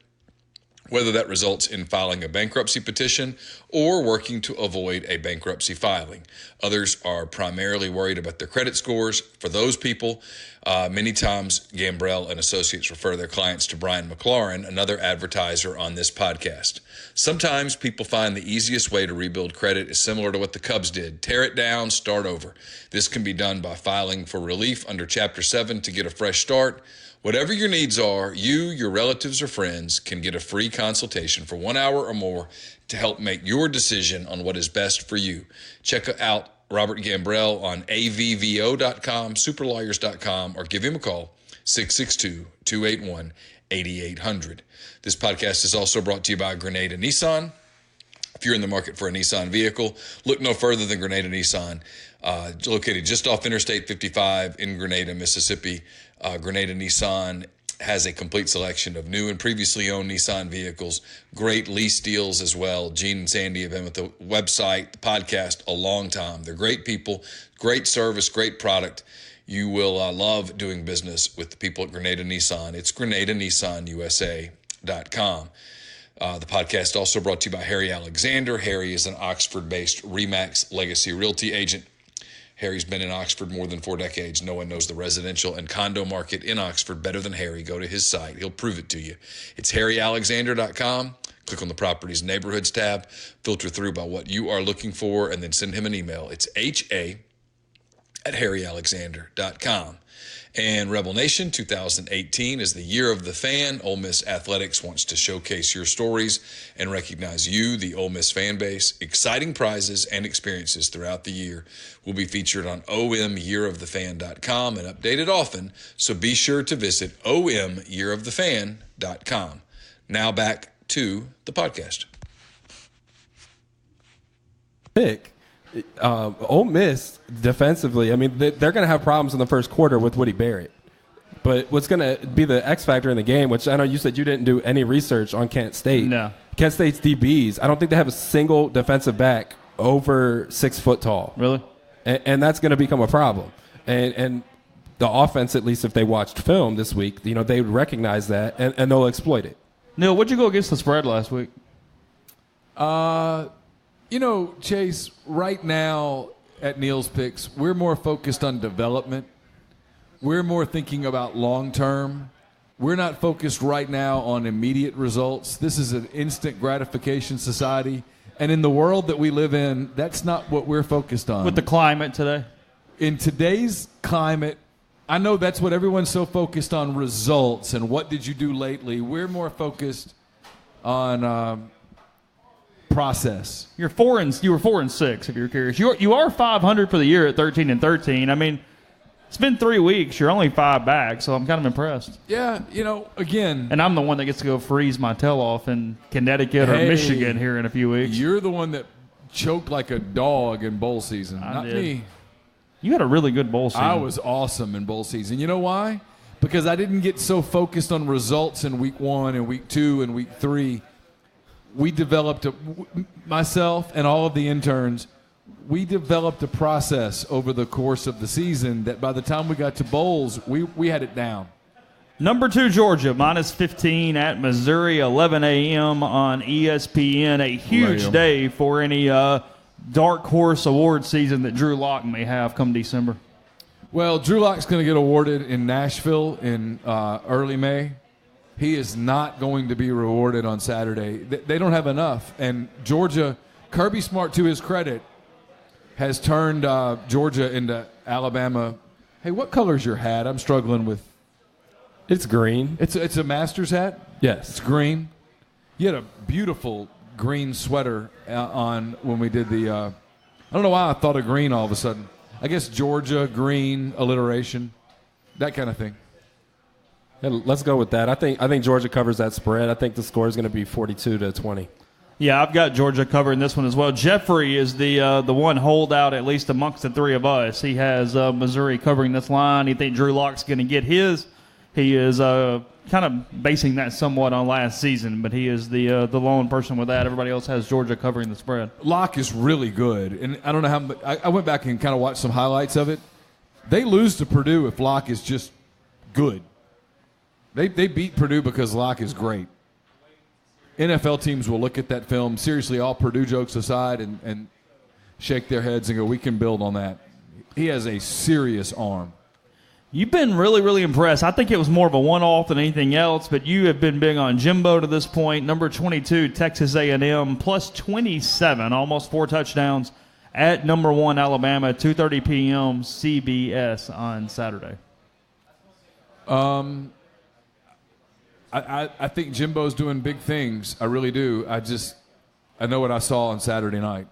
whether that results in filing a bankruptcy petition or working to avoid a bankruptcy filing. Others are primarily worried about their credit scores. For those people, many times Gambrell and Associates refer their clients to Brian McLaurin, another advertiser on this podcast. Sometimes people find the easiest way to rebuild credit is similar to what the Cubs did. Tear it down, start over. This can be done by filing for relief under Chapter 7 to get a fresh start. Whatever your needs are, you, your relatives, or friends can get a free consultation for 1 hour or more to help make your decision on what is best for you. Check out Robert Gambrell on avvo.com, superlawyers.com, or give him a call, 662-281-8800. This podcast is also brought to you by Grenada Nissan. If you're in the market for a Nissan vehicle, look no further than Grenada Nissan, located just off Interstate 55 in Grenada, Mississippi. Grenada Nissan has a complete selection of new and previously owned Nissan vehicles, great lease deals as well. Gene and Sandy have been with the website, the podcast, a long time. They're great people, great service, great product. You will love doing business with the people at Grenada Nissan. It's GrenadaNissanUSA.com. The podcast also brought to you by Harry Alexander. Harry is an Oxford-based RE/MAX legacy realty agent. Harry's been in Oxford more than 4 decades. No one knows the residential and condo market in Oxford better than Harry. Go to his site. He'll prove it to you. It's harryalexander.com. Click on the Properties Neighborhoods tab. Filter through by what you are looking for, and then send him an email. It's ha@harryalexander.com. And Rebel Nation, 2018 is the year of the fan. Ole Miss Athletics wants to showcase your stories and recognize you, the Ole Miss fan base. Exciting prizes and experiences throughout the year will be featured on omyearofthefan.com and updated often, so be sure to visit omyearofthefan.com. Now back to the podcast. Pick. Ole Miss defensively, I mean, they're going to have problems in the first quarter with Woody Barrett. But what's going to be the X factor in the game, which I know you said you didn't do any research on Kent State. No. Kent State's DBs, I don't think they have a single defensive back over 6 foot tall. Really? And that's going to become a problem. And the offense, at least if they watched film this week, you know, they would recognize that and they'll exploit it. Neil, what'd you go against the spread last week? You know, Chase, right now at Neil's Picks, we're more focused on development. We're more thinking about long-term. We're not focused right now on immediate results. This is an instant gratification society. And in the world that we live in, that's not what we're focused on. With the climate today? In today's climate, I know that's what everyone's so focused on, results and what did you do lately. We're more focused on process. You were 4-6, if you're curious. You are 500 for the year at 13-13. I mean, it's been 3 weeks. You're only 5 back, so I'm kind of impressed. Yeah, you know, again. And I'm the one that gets to go freeze my tail off in Connecticut or Michigan here in a few weeks. You're the one that choked like a dog in bowl season, not me. You had a really good bowl season. I was awesome in bowl season. You know why? Because I didn't get so focused on results in week 1 and week 2 and week 3. we developed myself and all of the interns, we developed a process over the course of the season that by the time we got to bowls, we had it down. Number 2, Georgia, minus 15 at Missouri, 11 a.m. on ESPN. A huge day for any dark horse award season that Drew Lock may have come December. Well, Drew Lock's going to get awarded in Nashville in early May. He is not going to be rewarded on Saturday. They don't have enough. And Georgia, Kirby Smart, to his credit, has turned Georgia into Alabama. Hey, what color is your hat? I'm struggling with. It's green. It's a Masters hat? Yes. It's green. You had a beautiful green sweater on when we did the I don't know why I thought of green all of a sudden. I guess Georgia, green, alliteration, that kind of thing. Yeah, let's go with that. I think Georgia covers that spread. I think the score is going to be 42-20. Yeah, I've got Georgia covering this one as well. Jeffrey is the one holdout, at least amongst the three of us. He has Missouri covering this line. He thinks Drew Lock's going to get his. He is kind of basing that somewhat on last season, but he is the lone person with that. Everybody else has Georgia covering the spread. Lock is really good, and I don't know how. I went back and kind of watched some highlights of it. They lose to Purdue if Lock is just good. They beat Purdue because Lock is great. NFL teams will look at that film, seriously, all Purdue jokes aside, and shake their heads and go, we can build on that. He has a serious arm. You've been really, really impressed. I think it was more of a one-off than anything else, but you have been big on Jimbo to this point. Number 22, Texas A&M, plus 27, almost 4 touchdowns at number 1, Alabama, 2:30 p.m. CBS on Saturday. I think Jimbo's doing big things. I really do. I know what I saw on Saturday night.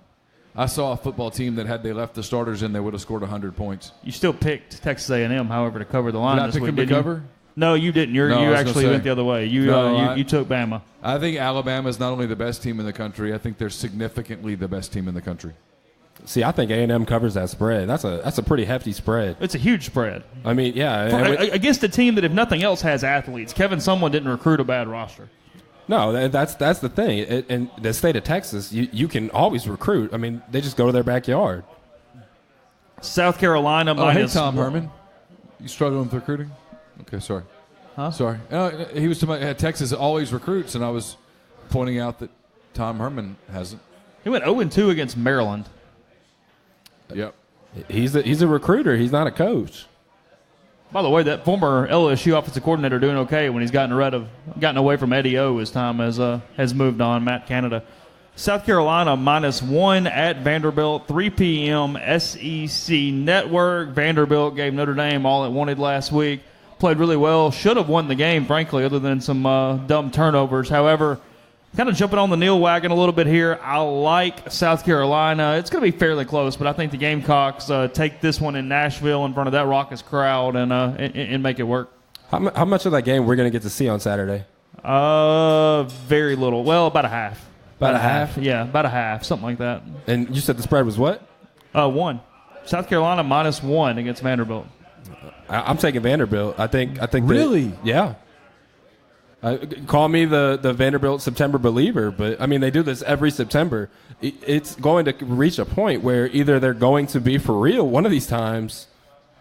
I saw a football team that had they left the starters in, they would have scored 100 points. You still picked Texas A&M, however, to cover the line Did I this pick week, them to didn't cover? you? No, you didn't. You actually went the other way. You took Bama. I think Alabama is not only the best team in the country, I think they're significantly the best team in the country. See, I think A&M covers that spread. That's a pretty hefty spread. It's a huge spread. I mean, yeah. Against a team that, if nothing else, has athletes. Kevin Sumlin didn't recruit a bad roster. No, that's the thing. In the state of Texas, you can always recruit. I mean, they just go to their backyard. South Carolina minus. Hey, Tom Herman. You struggling with recruiting? Okay, sorry. Huh? Sorry. He was talking about Texas always recruits, and I was pointing out that Tom Herman hasn't. He went 0-2 against Maryland. Yep. He's a recruiter. He's not a coach. By the way, that former LSU offensive coordinator doing okay when he's gotten away from Eddie O as time has moved on. Matt Canada. South Carolina -1 at Vanderbilt, 3 p.m. SEC Network. Vanderbilt gave Notre Dame all it wanted last week. Played really well. Should have won the game, frankly, other than some dumb turnovers. However, kind of jumping on the Neal wagon a little bit here. I like South Carolina. It's going to be fairly close, but I think the Gamecocks take this one in Nashville in front of that raucous crowd and make it work. How much of that game we're going to get to see on Saturday? Very little. Well, about a half. About a half? Yeah, about a half, something like that. And you said the spread was what? 1. South Carolina -1 against Vanderbilt. I'm taking Vanderbilt. I think. Really? Yeah. Call me the Vanderbilt September believer, but I mean they do this every September. It's going to reach a point where either they're going to be for real one of these times,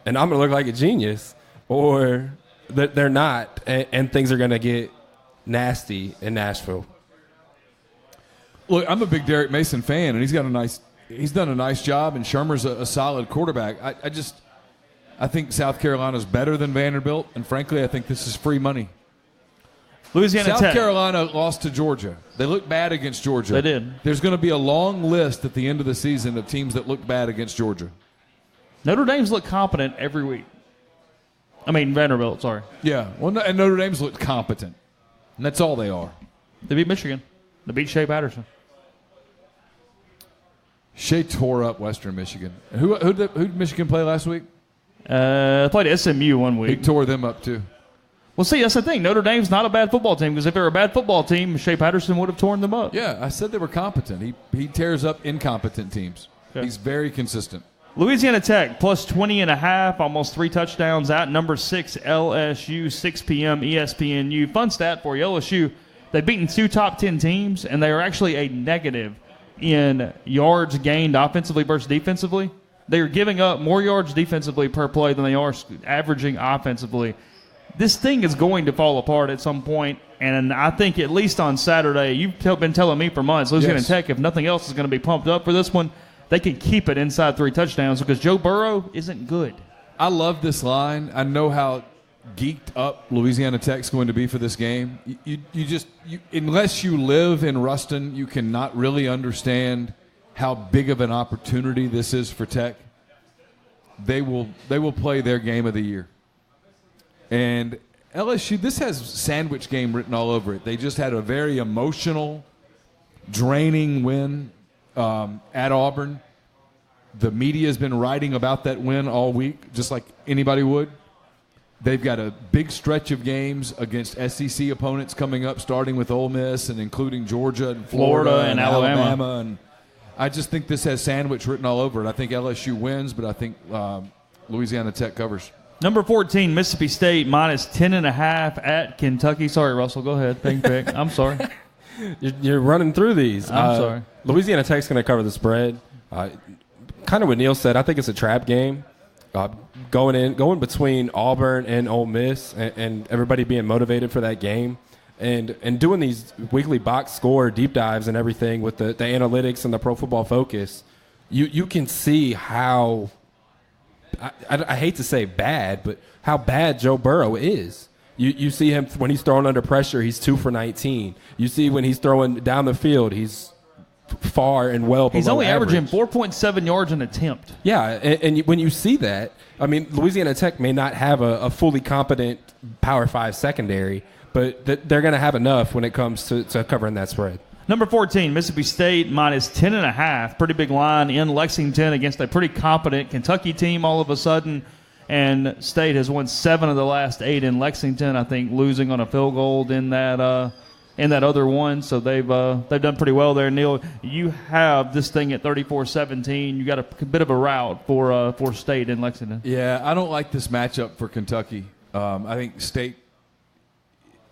and I'm going to look like a genius, or that they're not, and things are going to get nasty in Nashville. Look, I'm a big Derek Mason fan, and he's done a nice job, and Shermer's a solid quarterback. I think South Carolina's better than Vanderbilt, and frankly, I think this is free money. Louisiana South Tech. Carolina lost to Georgia. They looked bad against Georgia. They did. There's going to be a long list at the end of the season of teams that looked bad against Georgia. Notre Dame's look competent every week. I mean, Vanderbilt, sorry. Yeah, well, and Notre Dame's looked competent, and that's all they are. They beat Michigan. They beat Shea Patterson. Shea tore up Western Michigan. And who did Michigan play last week? Played SMU one week. He tore them up, too. Well, see, that's the thing. Notre Dame's not a bad football team because if they were a bad football team, Shea Patterson would have torn them up. Yeah, I said they were competent. He tears up incompetent teams. Okay. He's very consistent. Louisiana Tech +20.5, almost 3 touchdowns at number 6 LSU, 6 p.m. ESPNU. Fun stat for you: LSU They've beaten 2 top 10 teams, and they are actually a negative in yards gained offensively versus defensively. They are giving up more yards defensively per play than they are averaging offensively. This thing is going to fall apart at some point, and I think at least on Saturday, you've been telling me for months, Louisiana Tech, if nothing else is going to be pumped up for this one, they can keep it inside 3 touchdowns because Joe Burrow isn't good. I love this line. I know how geeked up Louisiana Tech's going to be for this game. You unless you live in Ruston, you cannot really understand how big of an opportunity this is for Tech. They will play their game of the year. And LSU, this has sandwich game written all over it. They just had a very emotional, draining win at Auburn. The media has been writing about that win all week, just like anybody would. They've got a big stretch of games against SEC opponents coming up, starting with Ole Miss and including Georgia and Florida and Alabama. And I just think this has sandwich written all over it. I think LSU wins, but I think Louisiana Tech covers. Number 14, Mississippi State, minus 10.5 at Kentucky. Sorry, Russell, go ahead. Pick. I'm sorry. You're running through these. I'm sorry. Louisiana Tech's going to cover the spread. Kind of what Neil said. I think it's a trap game. Going between Auburn and Ole Miss, and everybody being motivated for that game, and doing these weekly box score deep dives and everything with the analytics and the Pro Football Focus, you can see how. I hate to say bad, but how bad Joe Burrow is. You see him when he's throwing under pressure, he's 2 for 19. You see when he's throwing down the field, he's far and well below He's only average. averaging 4.7 yards an attempt. Yeah, and when you see that, I mean, Louisiana Tech may not have a fully competent Power 5 secondary, but they're going to have enough when it comes to covering that spread. Number 14, Mississippi State, minus 10.5. Pretty big line in Lexington against a pretty competent Kentucky team all of a sudden. And State has won 7 of the last 8 in Lexington, I think, losing on a field goal in that other one. So they've done pretty well there. Neil, you have this thing at 34-17. You got a bit of a route for State in Lexington. Yeah, I don't like this matchup for Kentucky. I think State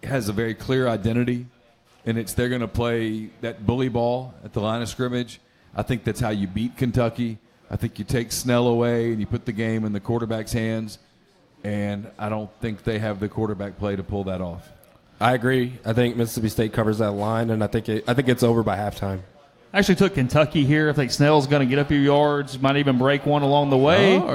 has a very clear identity, and they're going to play that bully ball at the line of scrimmage. I think that's how you beat Kentucky. I think you take Snell away and you put the game in the quarterback's hands, and I don't think they have the quarterback play to pull that off. I agree. I think Mississippi State covers that line, and I think it's over by halftime. I actually took Kentucky here. I think Snell's going to get a few yards, might even break one along the way. Oh,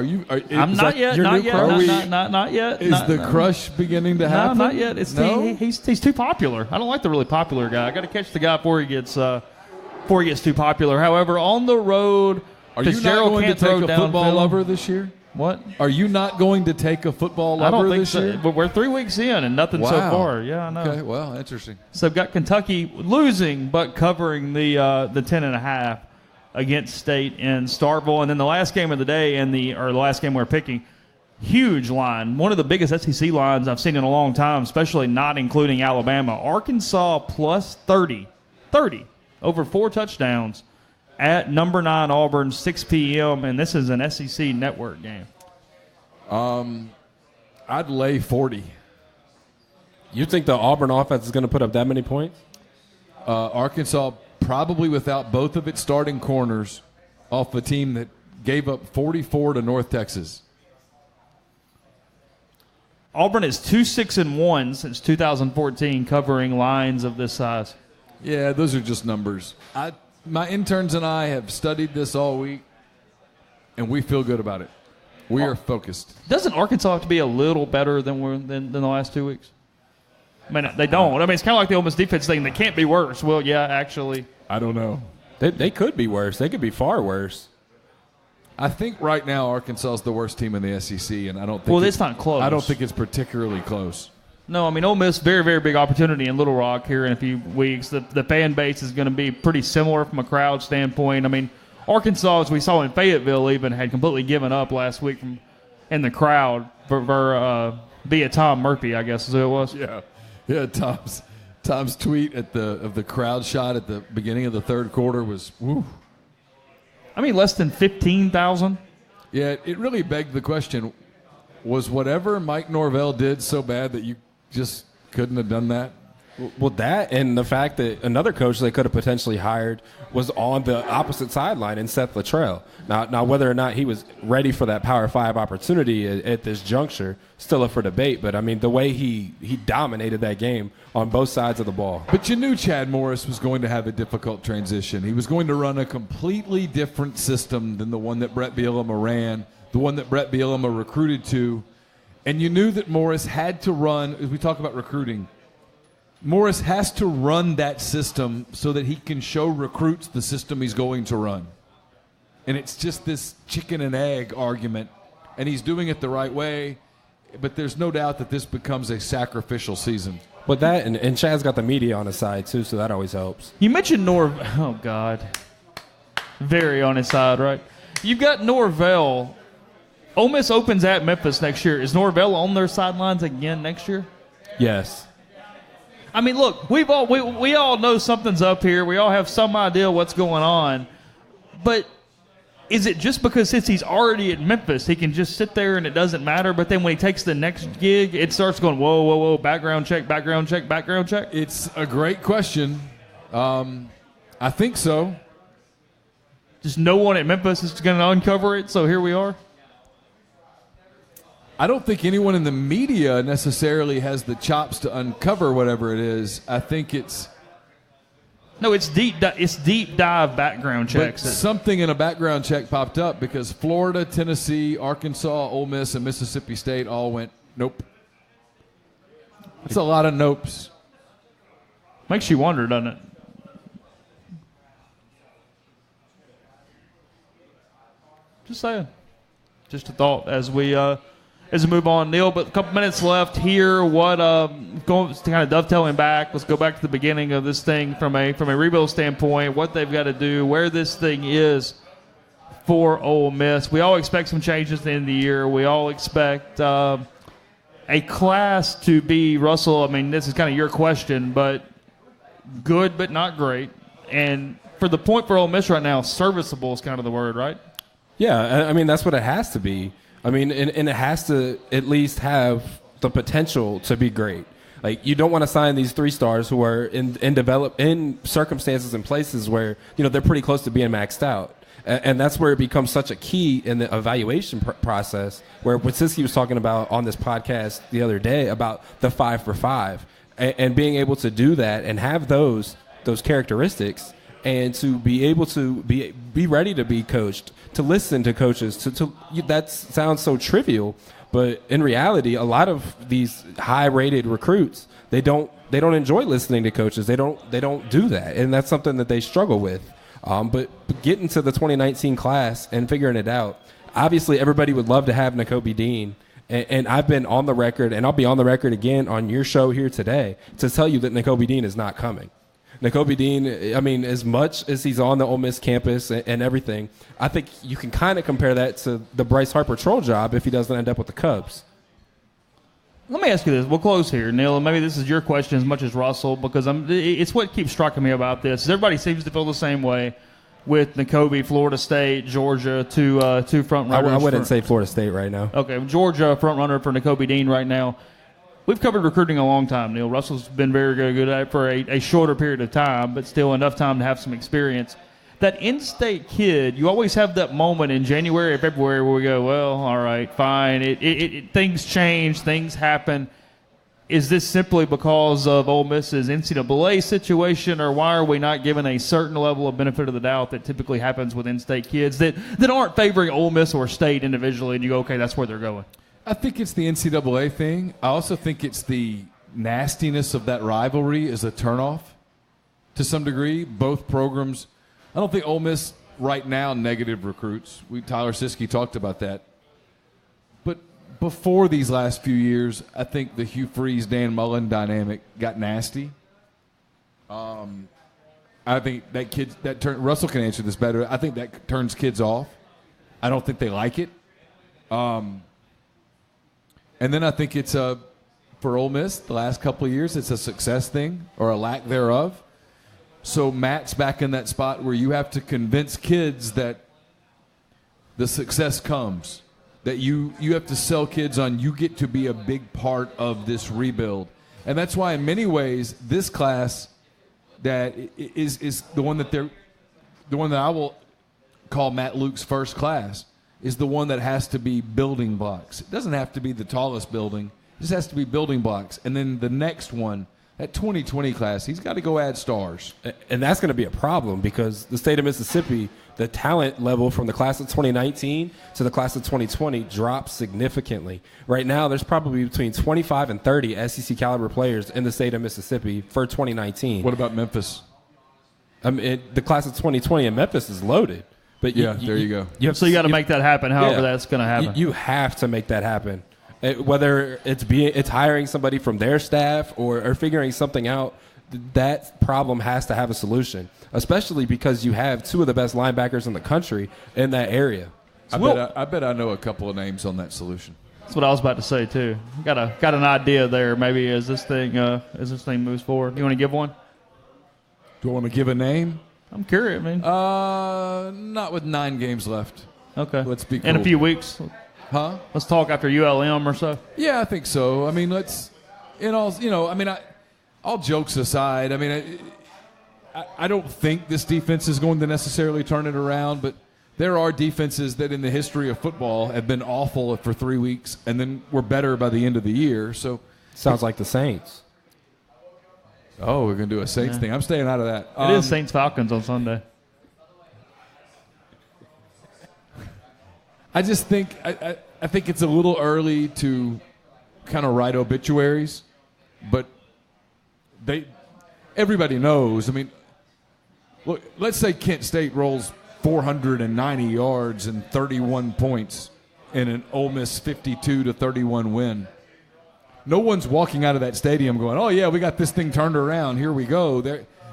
I'm not yet. Not yet. Is the crush beginning to happen? No, not yet. He's too popular. I don't like the really popular guy. I got to catch the guy before he gets too popular. However, on the road, are you not going to take a football lover this year? What? Are you not going to take a football lover this year? But we're 3 weeks in and nothing so far. Yeah, I know. Okay, well, interesting. So I've got Kentucky losing but covering the 10.5 against State in Starkville. And then the last game of the day the last game we're picking, huge line. One of the biggest SEC lines I've seen in a long time, especially not including Alabama. Arkansas plus 30 over 4 touchdowns. At number 9 Auburn, 6 p.m., and this is an SEC network game. I'd lay 40. You think the Auburn offense is going to put up that many points? Arkansas, probably without both of its starting corners, off a team that gave up 44 to North Texas. Auburn is 2-6-1 since 2014 covering lines of this size. Yeah, those are just numbers. My interns and I have studied this all week, and we feel good about it. We are focused. Doesn't Arkansas have to be a little better than the last 2 weeks? I mean, they don't. I mean, it's kind of like the Ole Miss defense thing. They can't be worse. Well, yeah, actually. I don't know. They could be worse. They could be far worse. I think right now Arkansas is the worst team in the SEC, and I don't think it's not close. I don't think it's particularly close. No, I mean, Ole Miss, very, very big opportunity in Little Rock here in a few weeks. The fan base is going to be pretty similar from a crowd standpoint. I mean, Arkansas, as we saw in Fayetteville, even had completely given up last week in the crowd via Tom Murphy, I guess is who it was. Yeah. Tom's tweet of the crowd shot at the beginning of the third quarter was, woo. I mean, less than 15,000. Yeah, it really begged the question, was whatever Mike Norvell did so bad that you just couldn't have done that? Well, that and the fact that another coach they could have potentially hired was on the opposite sideline in Seth Luttrell. Now, whether or not he was ready for that Power 5 opportunity at this juncture, still up for debate. But, I mean, the way he dominated that game on both sides of the ball. But you knew Chad Morris was going to have a difficult transition. He was going to run a completely different system than the one that Brett Bielema ran, the one that Brett Bielema recruited to. And you knew that Morris had to run, as we talk about recruiting, Morris has to run that system so that he can show recruits the system he's going to run. And it's just this chicken and egg argument, and he's doing it the right way, but there's no doubt that this becomes a sacrificial season. But that, and Chad's got the media on his side, too, so that always helps. You mentioned Norvell. Oh, God. Very on his side, right? You've got Norvell. Ole Miss opens at Memphis next year. Is Norvell on their sidelines again next year? Yes. I mean, look, we all know something's up here. We all have some idea what's going on. But is it just because since he's already at Memphis, he can just sit there and it doesn't matter? But then when he takes the next gig, it starts going, whoa, whoa, whoa, background check, background check, background check? It's a great question. I think so. Just no one at Memphis is going to uncover it, so here we are? I don't think anyone in the media necessarily has the chops to uncover whatever it is. I think it's deep dive background checks. But something in a background check popped up because Florida, Tennessee, Arkansas, Ole Miss, and Mississippi State all went nope. That's a lot of nopes. Makes you wonder, doesn't it? Just saying. Just a thought as we move on, Neil. But a couple minutes left here. What going to kind of dovetailing back? Let's go back to the beginning of this thing from a rebuild standpoint. What they've got to do, where this thing is for Ole Miss. We all expect some changes at the end of the year. We all expect a class to be, Russell. I mean, this is kind of your question, but good but not great. And for the point for Ole Miss right now, serviceable is kind of the word, right? Yeah, I mean, that's what it has to be. I mean, and it has to at least have the potential to be great. Like, you don't want to sign these 3-stars who are in circumstances and places where, they're pretty close to being maxed out. And that's where it becomes such a key in the evaluation process, where Wasinski was talking about on this podcast the other day about the 5 for 5 and being able to do that and have those characteristics and to be able to be ready to be coached, to listen to coaches. That sounds so trivial, but in reality, a lot of these high-rated recruits, they don't enjoy listening to coaches. They don't do that, and that's something that they struggle with. But getting to the 2019 class and figuring it out, obviously everybody would love to have Nakobe Dean. And I've been on the record, and I'll be on the record again on your show here today to tell you that Nakobe Dean is not coming. Nakobe Dean, I mean, as much as he's on the Ole Miss campus and everything, I think you can kind of compare that to the Bryce Harper troll job if he doesn't end up with the Cubs. Let me ask you this. We'll close here, Neil, and maybe this is your question as much as Russell, because it's what keeps striking me about this. Everybody seems to feel the same way with Nakobe, Florida State, Georgia, two front runners. I wouldn't say Florida State right now. Okay, Georgia, front runner for Nakobe Dean right now. We've covered recruiting a long time, Neil. Russell's been very, very good at it for a shorter period of time, but still enough time to have some experience. That in-state kid, you always have that moment in January or February where we go, well, all right, fine. Things change, things happen. Is this simply because of Ole Miss's NCAA situation, or why are we not given a certain level of benefit of the doubt that typically happens with in-state kids that aren't favoring Ole Miss or State individually, and you go, okay, that's where they're going? I think it's the NCAA thing. I also think it's the nastiness of that rivalry is a turnoff to some degree. Both programs, I don't think Ole Miss right now negative recruits. Tyler Siskey talked about that. But before these last few years, I think the Hugh Freeze, Dan Mullen dynamic got nasty. I think Russell can answer this better. I think that turns kids off. I don't think they like it. And then I think it's for Ole Miss, the last couple of years, it's a success thing or a lack thereof. So Matt's back in that spot where you have to convince kids that the success comes, that you have to sell kids on you get to be a big part of this rebuild. And that's why, in many ways, this class that is the one that I will call Matt Luke's first class is the one that has to be building blocks. It doesn't have to be the tallest building. It just has to be building blocks. And then the next one, that 2020 class, he's got to go add stars. And that's going to be a problem because the state of Mississippi, the talent level from the class of 2019 to the class of 2020 dropped significantly. Right now, there's probably between 25 and 30 SEC caliber players in the state of Mississippi for 2019. What about Memphis? The class of 2020 in Memphis is loaded. But there you go. You got to make that happen. However, that's going to happen. You have to make that happen. Whether it's hiring somebody from their staff or figuring something out, that problem has to have a solution, especially because you have two of the best linebackers in the country in that area. I bet I know a couple of names on that solution. That's what I was about to say too. Got an idea there. Maybe as this thing moves forward. You want to give one? Do I want to give a name? I'm curious, man. Not with 9 games left. Okay. Let's be cool. In a few weeks. Huh? Let's talk after ULM or so. Yeah, I think so. I mean, all jokes aside, I mean, I don't think this defense is going to necessarily turn it around, but there are defenses that in the history of football have been awful for 3 weeks and then were better by the end of the year. So sounds like the Saints. Oh, we're going to do a Saints thing. I'm staying out of that. It is Saints-Falcons on Sunday. I just think I think it's a little early to kind of write obituaries, but everybody knows. I mean, look, let's say Kent State rolls 490 yards and 31 points in an Ole Miss 52-31 win. No one's walking out of that stadium going, "Oh yeah, we got this thing turned around. Here we go."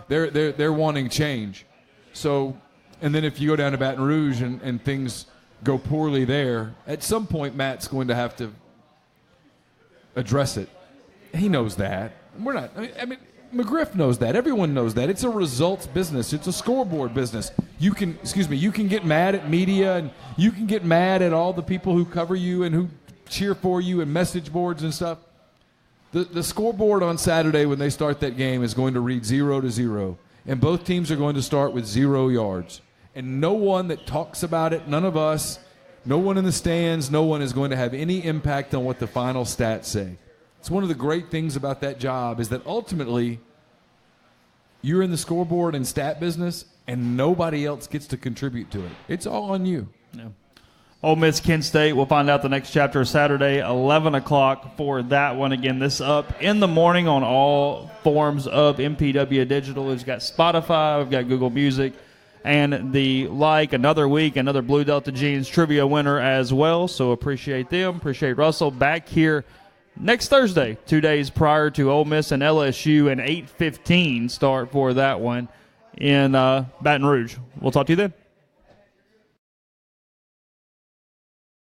They're wanting change. So, and then if you go down to Baton Rouge and things go poorly there, at some point Matt's going to have to address it. He knows that. We're not. I mean, McGriff knows that. Everyone knows that. It's a results business. It's a scoreboard business. You can get mad at media and you can get mad at all the people who cover you and who cheer for you and message boards and stuff. The scoreboard on Saturday when they start that game is going to read 0-0, and both teams are going to start with 0 yards. And no one that talks about it, none of us, no one in the stands, no one is going to have any impact on what the final stats say. It's one of the great things about that job is that ultimately you're in the scoreboard and stat business and nobody else gets to contribute to it. It's all on you. Yeah. Ole Miss, Kent State, we'll find out the next chapter Saturday, 11 o'clock for that one. Again, this up in the morning on all forms of MPW Digital. We've got Spotify, we've got Google Music, and the like. Another week, another Blue Delta Jeans trivia winner as well. So appreciate them. Appreciate Russell. Back here next Thursday, 2 days prior to Ole Miss and LSU, an 8:15 start for that one in Baton Rouge. We'll talk to you then.